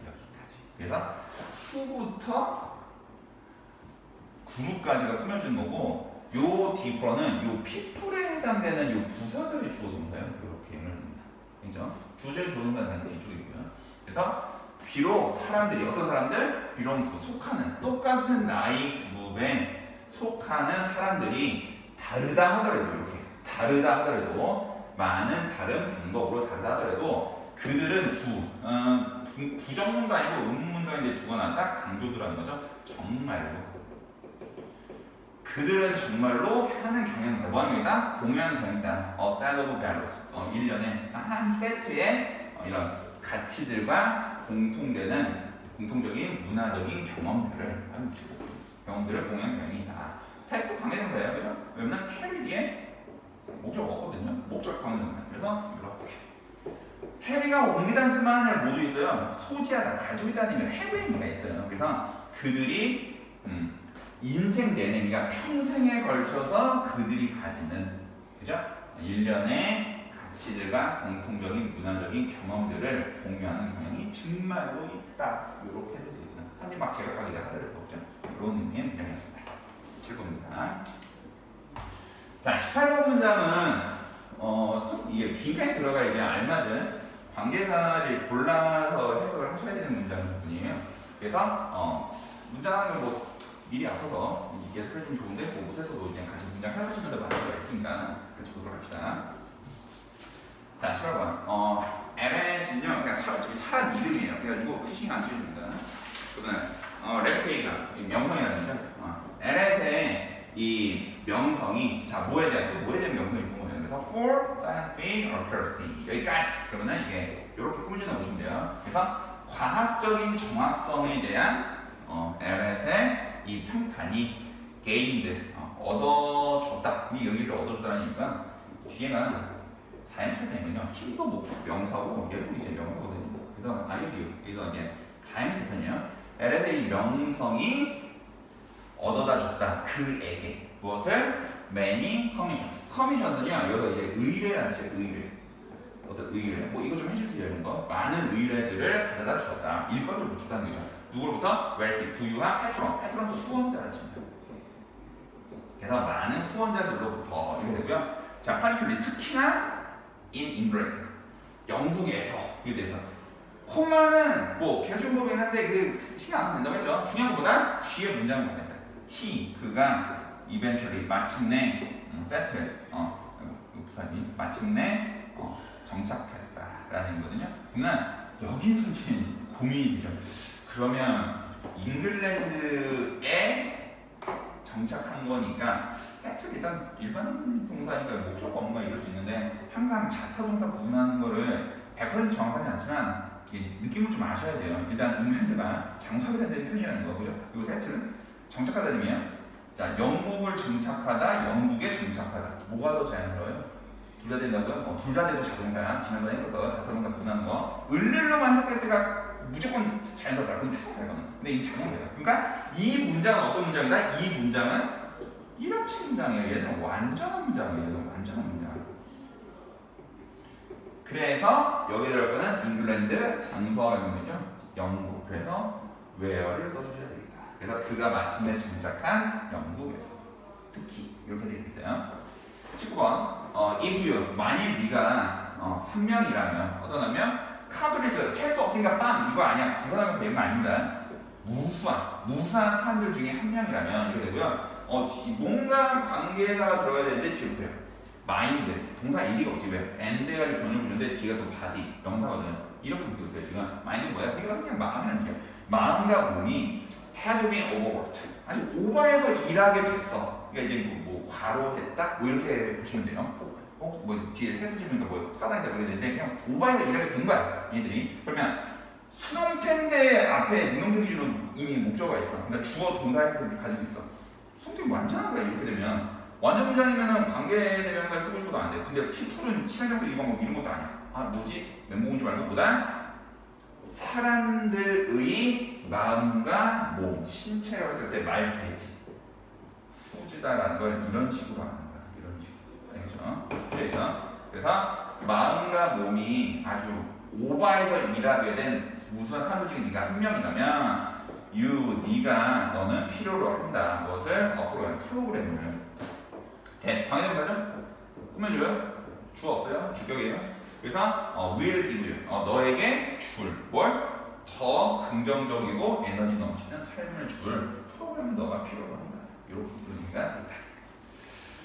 그래서 후부터 그룹까지가 꾸며주는 거고 요 differ는 요 people에 해당되는 요 부사절의 주어 동사예요. 이렇게 연결됩니다. 그죠? 주절 주어 동사는 당연히 뒤쪽이고요. 그래서 비록 사람들이 어떤 사람들? 비록 속하는 똑같은 나이 그룹에 속하는 사람들이 다르다 하더라도 이렇게 다르다 하더라도 많은 다른 방법으로 다르다 하더라도 그들은 부정문도 아니고 의문문도인데 두가 나왔다 강조들하는 거죠. 정말로 그들은 정말로 하는 경향이 있다. 뭐 하는 게 있다? 공유하는 경향이 있다. set of values. 1년에 한 세트의 이런 가치들과 공통적인 문화적인 경험들을 공유하는 경향이 있다. 타입도 관계대명사예요. 그죠? 왜냐면 carry 뒤에 목적 없거든요. 목적 관계대명사. 그래서 이렇게 캐리가 옮기다는 뜻만 아니라 모두 있어요. 소지하다, 가지고 있다는 의미가 have 의미가 있어요. 그래서 그들이 인생 내내, 그러니까 평생에 걸쳐서 그들이 가지는 그죠? 일련의 가치들과 공통적인 문화적인 경험들을 공유하는 경향이 정말로 있다. 이렇게 해도 되겠구나. 사람들이 막 제각각이다 하더라도 그죠? 이런 의미의 문장이었습니다. 7번입니다. 자, 18번 문장은 이게 빈칸에 들어가야지 알맞은 관계사를 골라서 해석을 하셔야 되는 문장이에요. 그래서 문장을 뭐 미리 앞서서 예습해주면 좋은데 뭐 못해서도 그냥 같이 문장 해보시면서 맞을 수가 있으니까 같이 보도록 합시다. 자, 18번. LS는요, 그냥 사람 이름이에요. 그래가지고 피싱 안 쓰십니다. 그러면 reputation, 명성이라는 거죠. LS의 이 명성이 자 뭐에 대한 명성이 있는 거예요. 그래서 for scientific accuracy 여기까지. 그러면은 이게 이렇게 꾸며져 보시면 돼요. 그래서 과학적인 정확성에 대한 LS의 이 평판이 gained 얻어줬다. 이 여기를 얻어줬다는 이유가 뒤에가 사행철단이면요 힘도 못 명사고 얘도 이제 명사거든요. 그래서 그래서 이제 가행철단이에요. LS의 명성이 얻어다 줬다. 그에게 무엇을? many commissions. commissions는요 여기서 이제 의뢰라는 뜻이에요. 의뢰. 어떤 의뢰? 뭐 이거 좀 해주세요 이런 거. 많은 의뢰들을 가져다 주었다. 일거리를 줬다는 거죠. 누구로부터? wealthy, 부유한 패트론. 패트론도 후원자라 칩니다. 그래서 많은 후원자들로부터 이렇게 되고요. 자, particularly 특히나 in England. 영국에서 이렇게 돼서 콤마는 뭐 개중법이긴 한데 그 신경 안 쓰면 된다고 했죠. 중요한 것보다 뒤에 문장 보면 된다. he 그가 eventually 마침내 settle 부사님 마침내 정착했다라는 거거든요. 그러면 여기서 지금 고민이죠. 그러면 잉글랜드에 정착한 거니까 settle 일단 일반 동사니까 목적 없는 이럴 수 있는데 항상 자타 동사 구분하는 거를 100% 정확하지 않지만 느낌을 좀 아셔야 돼요. 일단 잉글랜드가 장소하게 되는 표현이라는 거, 그죠? 그리고 세트는 정착하다는 의미예요. 자, 영국을 정착하다, 영국에 정착하다. 뭐가 더 자연스러워요? 둘 다 된다고요? 둘 다 돼도 자동사야. 지난번에 했어서 자타동사 구분하는 거. 을를로만 해석했을 때가 무조건 자연스럽다. 그럼 타동사야, 이거는. 근데 이 자동사야. 그러니까 이 문장은 어떤 문장이다? 이 문장은 일어치 문장이에요. 얘는 완전한 문장이에요. 얘는 완전한 문장. 그래서 여기 들어갈 거는 잉글랜드 장소와 의미죠. 영국. 그래서 where를 써주셔야 되겠다. 그래서 그가 마침내 정착한 영국에서 특히 이렇게 되어 있어요. 19번 if you 만일 네가 한 명이라면 어떠냐면 카드리스 셀 수 없으니까 빵 이거 아니야. 부사하면서 이런 거 아닙니다. 무수한 사람들 중에 한 명이라면 이렇게 되고요. 뭔가 관계사가 들어가야 되는데 뒤에 보세요. 마인드 동사 일리가 없지 왜? and가 변을 부르는데 뒤가 또 body 명사거든요. 이렇게 느껴보세요. 지금 마인드는 뭐야? 이거 그냥 마음이라는 얘기야. 마음과 몸이 have been overworked. 아주 오버해서 일하게 됐어. 그러니까 이제 뭐 과로했다? 뭐 이렇게 보시면 돼요. 뭐 뒤에 해수지문가 뭐 흑사당이다 그래야 되는데 그냥 오버해서 일하게 된 거야. 얘들이. 그러면 수동태인데 앞에 능동태 기준으로 이미 목적어가 있어. 그러니까 주어 동사 형태를 가지고 있어. 수동태 완전한 거야. 이렇게 되면. 완전 문장이면은 관계대명사를 쓰고 싶어도 안 돼. 근데 people은 시간장소 이 방법 이런 것도 아니야. 뭐지? 멘붕인지 말고 보다 사람들의 마음과 몸, 신체라고 했을 때 말되지. 후지다라는 걸 이런 식으로 하는 거야. 이런 식으로. 알겠죠? 그래서 마음과 몸이 아주 오버해서 일하게 된 무수한 사람들 중에 네가 한 명이라면 너는 필요로 한다. 무엇을? 프로그램을. 방해동사죠? 꾸며줘요? 주 없어요? 주격이에요? 그래서 will give you 너에게 줄 뭘? 더 긍정적이고 에너지 넘치는 삶을 줄 프로그램을 너가 필요로 한다. 이렇게 의미가 된다.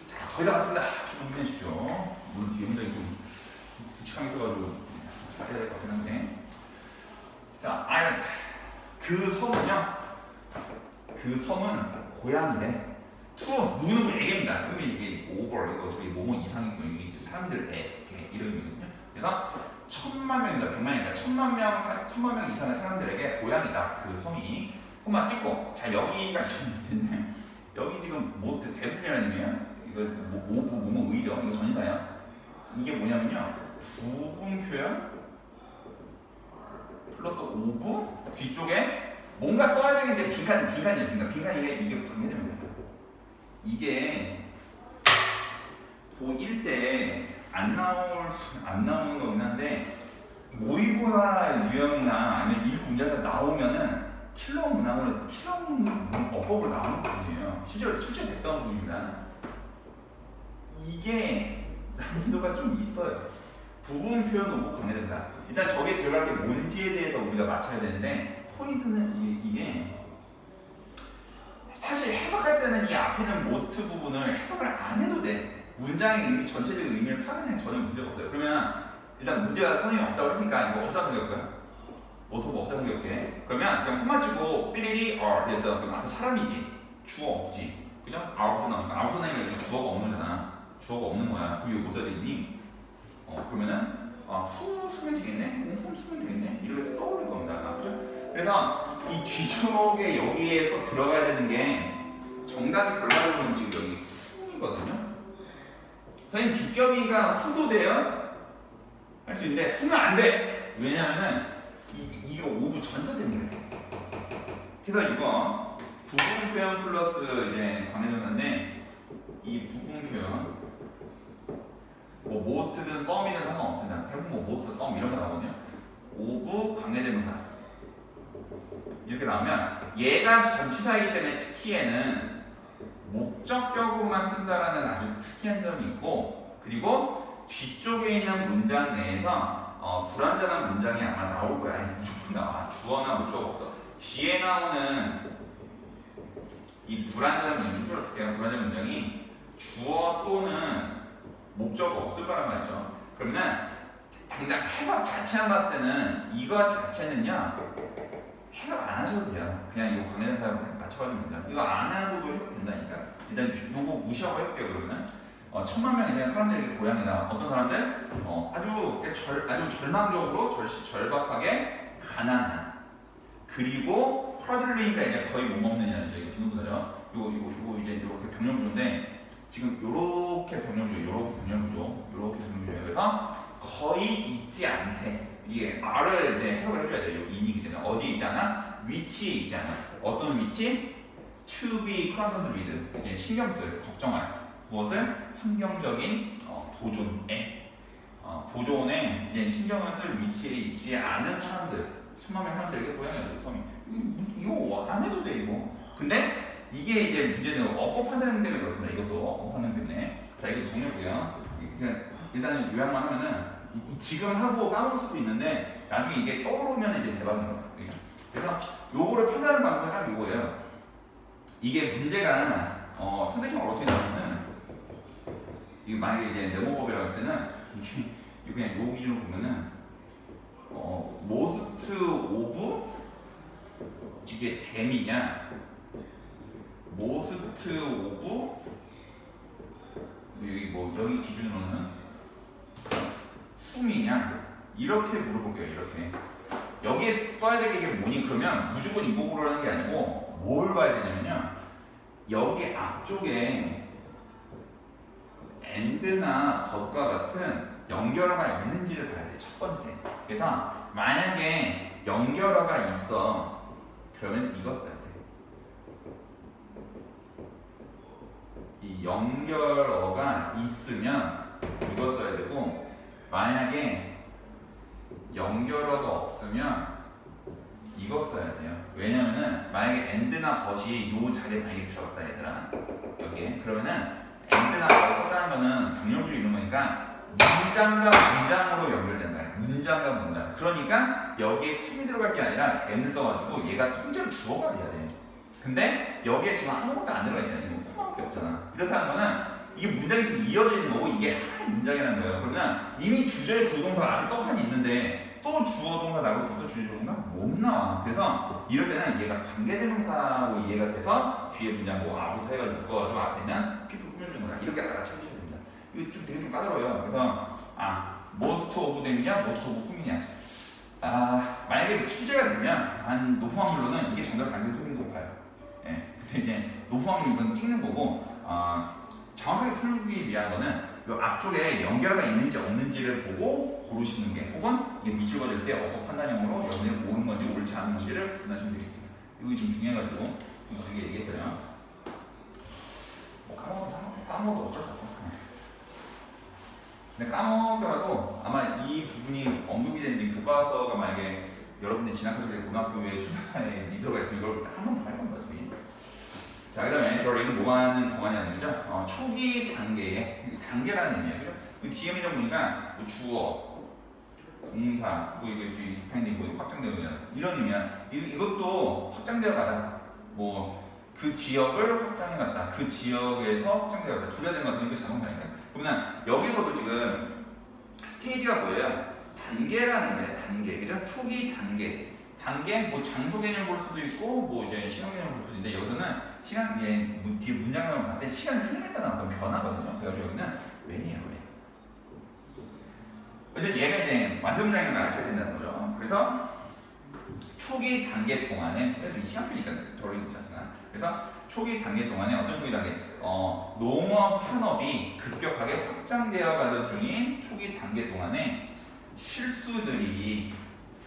자, 거의 다 왔습니다. 좀 힘내십시오. 물론 뒤에 문장이 좀 굵직하게 써가지고 잘해야 될 것 같긴 한데. 자, 아일랜드. 그 섬은 고향이래. 누구에게입니다. 그러면 이게 over 이거 저기 뭐뭐 이상인 거 이게 사람들에게 이런 의미거든요. 그래서 1000만 명이다, 100만이다, 1000만 명 이상의 사람들에게 고향이다. 그 섬이. 콤마 찍고 자 여기가 지금 문제인데 여기 지금 most 대부분이라는 의미야. 이거 뭐뭐 의죠. 이거 전치사야. 이게 뭐냐면요. 부분 표현 플러스 of 뒤쪽에 뭔가 써야 되는데 빈칸이에요. 이게 관계되면 이게 고1 때 안 나오는 거긴 한데 모의고사 유형이나 아니면 일부 문제에서 나오면은 킬러 어법으로 나오는 부분이에요. 실제로 출제됐던 부분입니다. 이게 난이도가 좀 있어요. 부분 표현도 못 관계된다. 일단 저게 들어갈 게 뭔지에 대해서 우리가 맞춰야 되는데 포인트는 이게 사실 해석할 때는 이 앞에 있는 most 부분을 해석을 안 해도 돼. 문장의 의미, 전체적인 의미를 파악하는 전혀 문제가 없어요. 그러면 일단 문제가 선생님이 없다고 했으니까 이거 없다고 생각해볼까요? 모습 없다고 생각해. 그러면 그냥 콤마 치고 삐리리 그래서 그럼 앞에 사람이지 주어 없지, 그죠? 아웃부터 나오니까 아웃부터 나니까 이렇게 주어가 없는 거잖아. 주어가 없는 거야. 그럼 이거 뭐 써야 되니? 그러면은 who 쓰면 되겠네? who 쓰면 되겠네? 이렇게 떠올릴 겁니다. 그죠? 그래서 이 뒤쪽에 여기에서 들어가야 되는 게 정답이 결과적으로는 지금 여기 who이거든요. 선생님 주격이가 who도 돼요? 할 수 있는데 who는 안 돼! 왜냐면은 이거 오브 전사 때문에 그래. 그래서 이거 부분 표현 플러스 이제 관계대명사인데 이 부분 표현 뭐 most든 some이든 상관없습니다. 대부분 뭐 most, some 이런 거 나오거든요. 오브 관계대명사 이렇게 나오면 얘가 전치사이기 때문에 특히에는 목적격으로만 쓴다라는 아주 특이한 점이 있고, 그리고 뒤쪽에 있는 문장 내에서 불완전한 문장이 아마 나올 거야. 아니 무조건 나와. 주어나 목적 없어. 뒤에 나오는 이 불완전한 문장 좀 줄였을게요. 불완전한 문장이 주어 또는 목적이 없을 거란 말이죠. 그러면 당장 해석 자체만 봤을 때는 이거 자체는요 해석 안 하셔도 돼요. 그냥 이거 관계대명사 맞춰가지고 됩니다. 이거 안 하고도 해도 된다니까. 일단 이거 무시하고 할게요. 그러면 천만 명이 되는 사람들에게 고향이다. 어떤 사람들? 아주 절망적으로 절박하게 가난한, 그리고 프라들리니까 이제 거의 못 먹느냐 이제 비문구죠. 이거 이제 이렇게 병렬구조인데 지금 요렇게 병렬구조. 그래서 거의 있지 않대. 이게 R을 이제 해석을 해줘야 돼요. 인이기 때문에 어디에 있지 않아? 위치에 있지 않아. 어떤 위치? To be concerned with. 이제 신경 쓸, 걱정할. 무엇을? 환경적인 보존에 이제 신경을 쓸 위치에 있지 않은 사람들, 천만 명 사람들에게 고향이라고 섬이. 이거 안 해도 돼 이거. 근데 이게 이제 문제는 어법 판단 때문에 그렇습니다. 이것도 어법 판단 때문에. 자, 이것도 정리해볼게요. 일단은 요약만 하면은 지금 하고 까먹을 수도 있는데 나중에 이게 떠오르면 이제 대박인 거예요. 그래서 요거를 판단하는 방법은 딱 요거예요. 이게 문제가 선택형 어떻게 나오냐면, 이게 만약에 이제 네모법이라고 했을 때는 이게 그냥 요 기준으로 보면은 most of 이게 댐이냐, most of 여기 기준으로는 whom이냐 이렇게 물어볼게요. 이렇게 여기에 써야 될 게 뭐니? 그러면 무조건 이거 고르라는 게 아니고 뭘 봐야 되냐면요, 여기 앞쪽에 and나 but과 같은 연결어가 있는지를 봐야 돼. 첫 번째. 그래서 만약에 연결어가 있어 그러면 이거 써야 돼. 이 연결어가 있으면 이거 써야 되고, 만약에 연결어가 없으면 이거 써야 돼요. 왜냐면은 만약에 and나 but이 요 자리에 만약에 들어갔다 얘들아, 여기에, 그러면은 and나 but을 썼다는 거는 병렬구조 이런 거니까 문장과 문장으로 연결된다. 문장과 문장. 그러니까 여기에 whom이 들어갈 게 아니라 댐을 써가지고 얘가 통째로 주어가 돼야 돼. 근데 여기에 지금 아무것도 안 들어가 있잖아. 지금 코마밖에 없잖아. 이렇다는 거는 이게 문장이 지금 이어져 있는 거고 이게 하나의 문장이라는 거예요. 그러면 이미 주절의 주어동사가 앞에 떡하니 있는데 또 주어동사 나오고 있어서 주절동사 못 나와. 그래서 이럴 때는 얘가 관계대명사로 이해가 돼서 뒤에 문장 아부터 해가지고 묶어가지고 앞에 있는 people 꾸며주는 거야. 이렇게 알아채셔야 됩니다. 이거 좀 되게 좀 까다로워요. 그래서 most of them이냐 most of whom이냐. 만약에 출제가 되면 높은 확률로는 이게 정답 가능성이 높아요. 예, 근데 이제 높은 확률 이건 찍는 거고, 정확하게 풀기 위한 거는 이 앞쪽에 연결가 있는지 없는지를 보고 고르시는 게, 혹은 이게 밑줄 그어질 때 어법 판단형으로 여러분이 옳은 건지 옳지 않은 건지를 구분하시면 되겠습니다. 이거 좀 중요해가지고 좀 길게 얘기했어요. 까먹어도 어쩔 수 없고. 근데 까먹더라도 아마 이 부분이 언급이 된 교과서가 만약에 여러분들이 진학하실 때 고등학교에 출판사에 들어가 있으면 이걸 한 번 더 할 겁니다. 자, 그 다음에 듀링은 뭐 하는 동안이라는 얘기죠? 초기 단계라는 의미예요. 그죠? 그 뒤에 문장 보니까 주어, 동사, 이게 익스펜딩, 확장되어 이런 의미야. 이것도 확장되어 가다. 그 지역을 확장해 갔다. 그 지역에서 확장되어 갔다. 두 개가 된 것 같으면 이거 자동사니까. 그러면 여기서도 지금 스테이지가 뭐예요? 단계라는 게 단계, 그죠? 초기 단계. 단계, 뭐 장소 개념 볼 수도 있고, 뭐 이제 시간 개념 볼 수도 있는데 여기서는 시간 이제 뒤에 문장을 봤을 때 시간 흐름에 따른 어떤 변화거든요. 그래서 여기는 when이에요, when. 근데 얘가 이제 완전 문장을 나와줘야 된다는 거죠. 그래서 초기 단계 동안에, 그래서 이 시간표니까 저를 읽잖아. 그래서 초기 단계 동안에 어떤 초기 단계? 농업 산업이 급격하게 확장되어 가던 중인 초기 단계 동안에 실수들이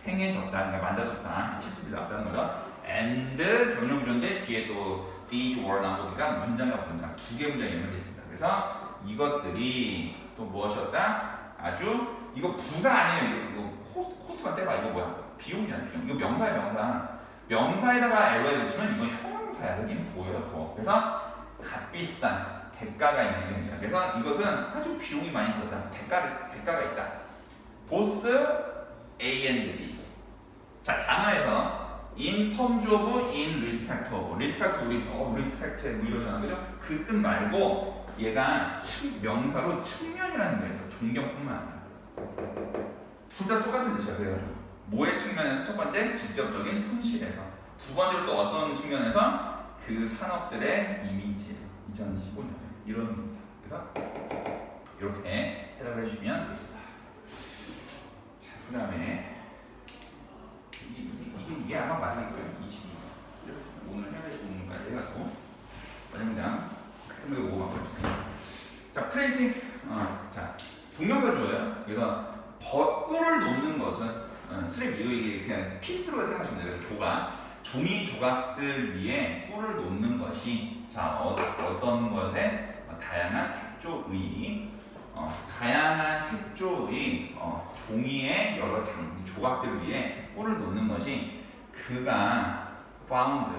행해졌다, 그러니까 만들어졌다, 실수들이 나왔다는 거죠. and 병렬 구조인데 뒤에 또 these were 나오니까 문장과 문장 두 개 문장이 연결되어 있습니다. 그래서 이것들이 또 무엇이었다? 아주 이거 부사 아니에요. 이거 코스만 떼봐. 이거 뭐야? 비용이잖아, 비용. 이거 명사야, 명사. 명사에다가 LO에 붙이면 이건 형용사야. 이게 보여요. 그래서 값비싼 대가가 있는 이름입니다. 그래서 이것은 아주 비용이 많이 들었다. 대가가 있다. 보스 A and B. 자, 단어에서 in terms of, in respect of. respect 우리 respect에 뭐 이러잖아, 그죠? 그 뜻 말고 얘가 명사로 측면이라는 거에서 존경뿐만 아니라 둘 다 똑같은 뜻이야. 그래가지고 뭐의 측면에서 첫 번째 직접적인 현실에서, 두 번째로 또 어떤 측면에서 그 산업들의 이미지에서 2015년에 이런 겁니다. 그래서 이렇게 해석을 해주시면 되겠습니다. 자, 그 다음에 이게 아마 마지막일 거예요. 22. 오늘 해외 부분까지 해가지고 마지막 문장 끝내고 오고 바꿔주세요. 자, 트레이싱. 자, 동명사 주어요. 그래서 꿀을 놓는 것은 스트랩 이거 그냥 피스로 생각하시면 돼요. 종이 조각들 위에 꿀을 놓는 것이 자 어떤 것에 다양한 색조의 종이의 여러 조각들 위에 꿀을 놓는 것이 그가 found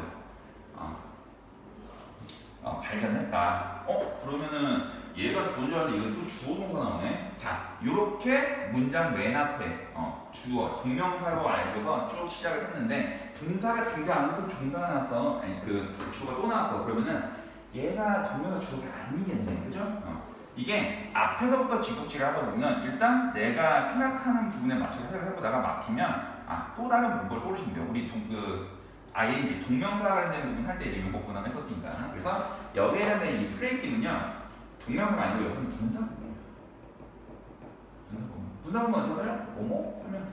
발견했다. 그러면은 얘가 주어인 줄 알았는데 이거 또 주어 동사 나오네. 자, 요렇게 문장 맨 앞에 주어 동명사로 알고서 쭉 시작을 했는데 동사가 등장 안 하고 또 종사가 나왔어. 아니 그 주어가 또 나왔어. 그러면은 얘가 동명사 주어가 아니겠네, 그죠? 이게 앞에서부터 뒷북치를 하다 보면 일단 내가 생각하는 부분에 맞춰서 해석을 해보다가 막히면 또 다른 문구를 떠올리시면 돼요. 우리 ing 동명사 관련된 부분 할 때 이제 용법 분함 했었으니까. 그래서 여기에 해당되는 이 플레이싱은요 동명사가 아니고 여기서는 분사구문이에요. 분사구문 어떻게 써요? 뭐뭐 하면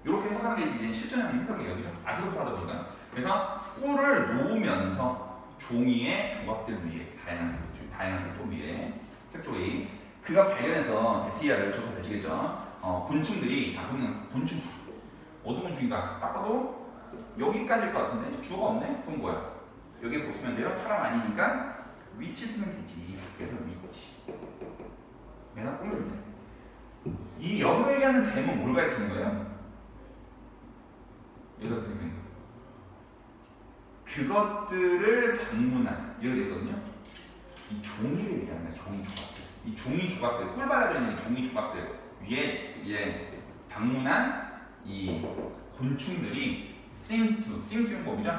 이렇게 해석하는 게 이제 실전형의 해석이에요. 그죠? 앞에서부터 하다 보니까. 그래서 꿀을 놓으면서 종이의 조각들 위에 다양한 색조 위에 색조의 그가 발견해서 대티아를 조사되시겠죠. 곤충들이 자 그러면 곤충 어떤 곤충인가 딱 봐도 여기까지일 것 같은데 주어가 없네? 그럼 뭐야? 여기 보시면 돼요. 사람 아니니까 위치 쓰면 되지. 그래서 위치 내가 꾸며주면 돼. 이 여기서 얘기하는 댐은 뭘 가리키는 거예요? 여기서 되면 그것들을 방문한 이렇게 되거든요. 이 종이를 얘기하는 거야. 종이 조각들. 이 종이 조각들, 꿀 발라져 있는 종이 조각들 위에 방문한 이 곤충들이 seem to는 뭐죠?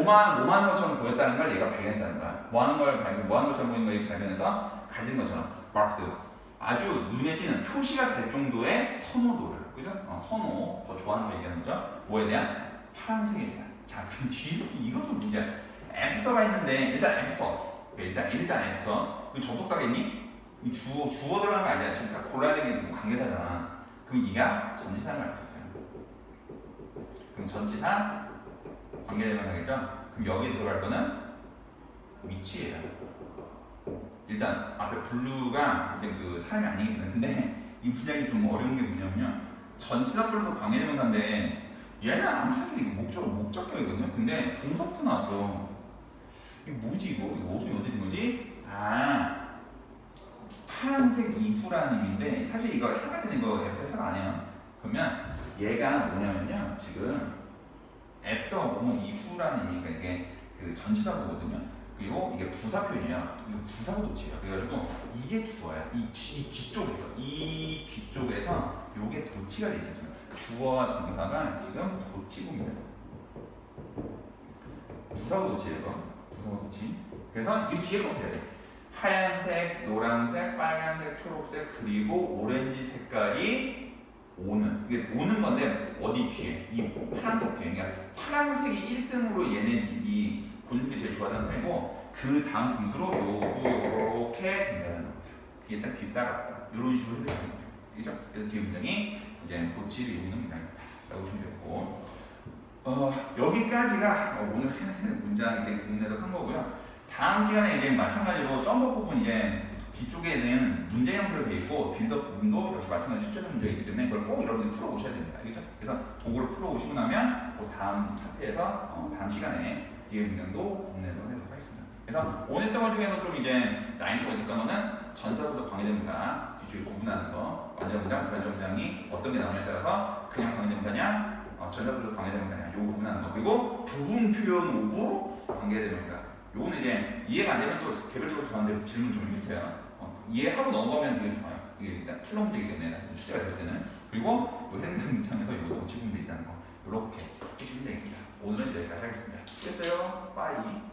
뭐하는 것처럼 보였다는 걸 얘가 발견했다는 거야. 뭐하는 것처럼 보이는 걸 발견해서 가진 것처럼 marked. 아주 눈에 띄는 표시가 될 정도의 선호도를, 그죠? 선호, 더 좋아하는 걸 얘기하는 거죠. 뭐에 대한? 파란색에 대한. 자, 그럼 뒤에 이것도 문제야. 애프터가 있는데 일단 애프터. 일단 애프터. 그 접속사가 있니? 주어 들어가는 거 아니야. 지금 다 골라야 되는 게 관계사잖아. 그럼 이가 전치사를 알 수 있어요. 그럼 전치사 관계되면 하겠죠? 그럼 여기 들어갈 거는 위치예요. 일단 앞에 블루가 이제 그 사람이 아니기 때문에 근데 이 분량이 좀 어려운 게 뭐냐면요. 전치사 플러스 관계대명사인데 얘는 아무 생각이 목적격이거든요. 근데 동사부터 나왔어. 이게 뭐지 이거? 어디서 어디 있는 거지? 파란색 이후라는 의미인데 사실 이거 해석할 때는 이거 해석 안 해요. 그러면 얘가 뭐냐면요. 지금 애프터가 뭐뭐 이후라는 의미가 이게 그 전치사거든요. 그리고 이게 부사 표현이에요. 이거 부사가 도치예요. 그래가지고 이게 주어야. 이 뒤쪽에서 요게 도치가 돼 있어요. 주어와 동사가 지금 도치구입니다. 부사가 도치예요. 부사가 도치. 그래서 이 뒤에 거 해야 돼. 하얀색, 노란색, 빨간색, 초록색 그리고 오렌지 색깔이 오는 이게 오는 건데 어디 뒤에? 이 파란색 뒤에. 그러니까 파란색이 1등으로 얘네 이 곤충들이 제일 좋아하는 편이고 그 다음 분수로 요렇게 된다는 겁니다. 그게 딱 뒤따랐다. 이런 식으로 해석하는 거죠. 그죠? 그래서 뒤에 문장이 이제 도치를 이루는 문장이다. 라고 보시면 되고 여기까지가 오늘 해야 되는 문장 이제 국내에서 한 거고요. 다음 시간에 이제 마찬가지로 점프 부분 이제 뒤쪽에는 문제 형태로 되어 있고 빌드업 부분도 역시 마찬가지로 실제적 문제이기 때문에 그걸 꼭 여러분들이 풀어오셔야 됩니다. 알겠죠? 그래서 그거를 풀어오시고 나면 그 다음 차트에서 다음 시간에 뒤에 문장도 국내로 해도록 하겠습니다. 그래서 오늘 했던 것 중에서 좀 이제 라인 쪽에 있었던 거는 전사부터 관계된 문장 뒤쪽에 구분하는 거 완전 문장, 불완전 문장이 어떤 게 나오냐에 따라서 그냥 관계된 문장이냐 전사부터 관계된 문장이냐 요거 구분하는 거 그리고 부분 표현 오부 관계된 문장 요거는 이제 이해가 안 되면 또 개별적으로 저한테 질문 좀 해주세요. 이해하고 넘어가면 되게 좋아요. 이게 일단 풀어 문제이기 때문에 출제가 될 때는 그리고 또 해당 문장에서 이거 더 치분돼 있다는 거 이렇게 보시면 되겠습니다. 오늘은 여기까지 하겠습니다. 됐어요. 빠이.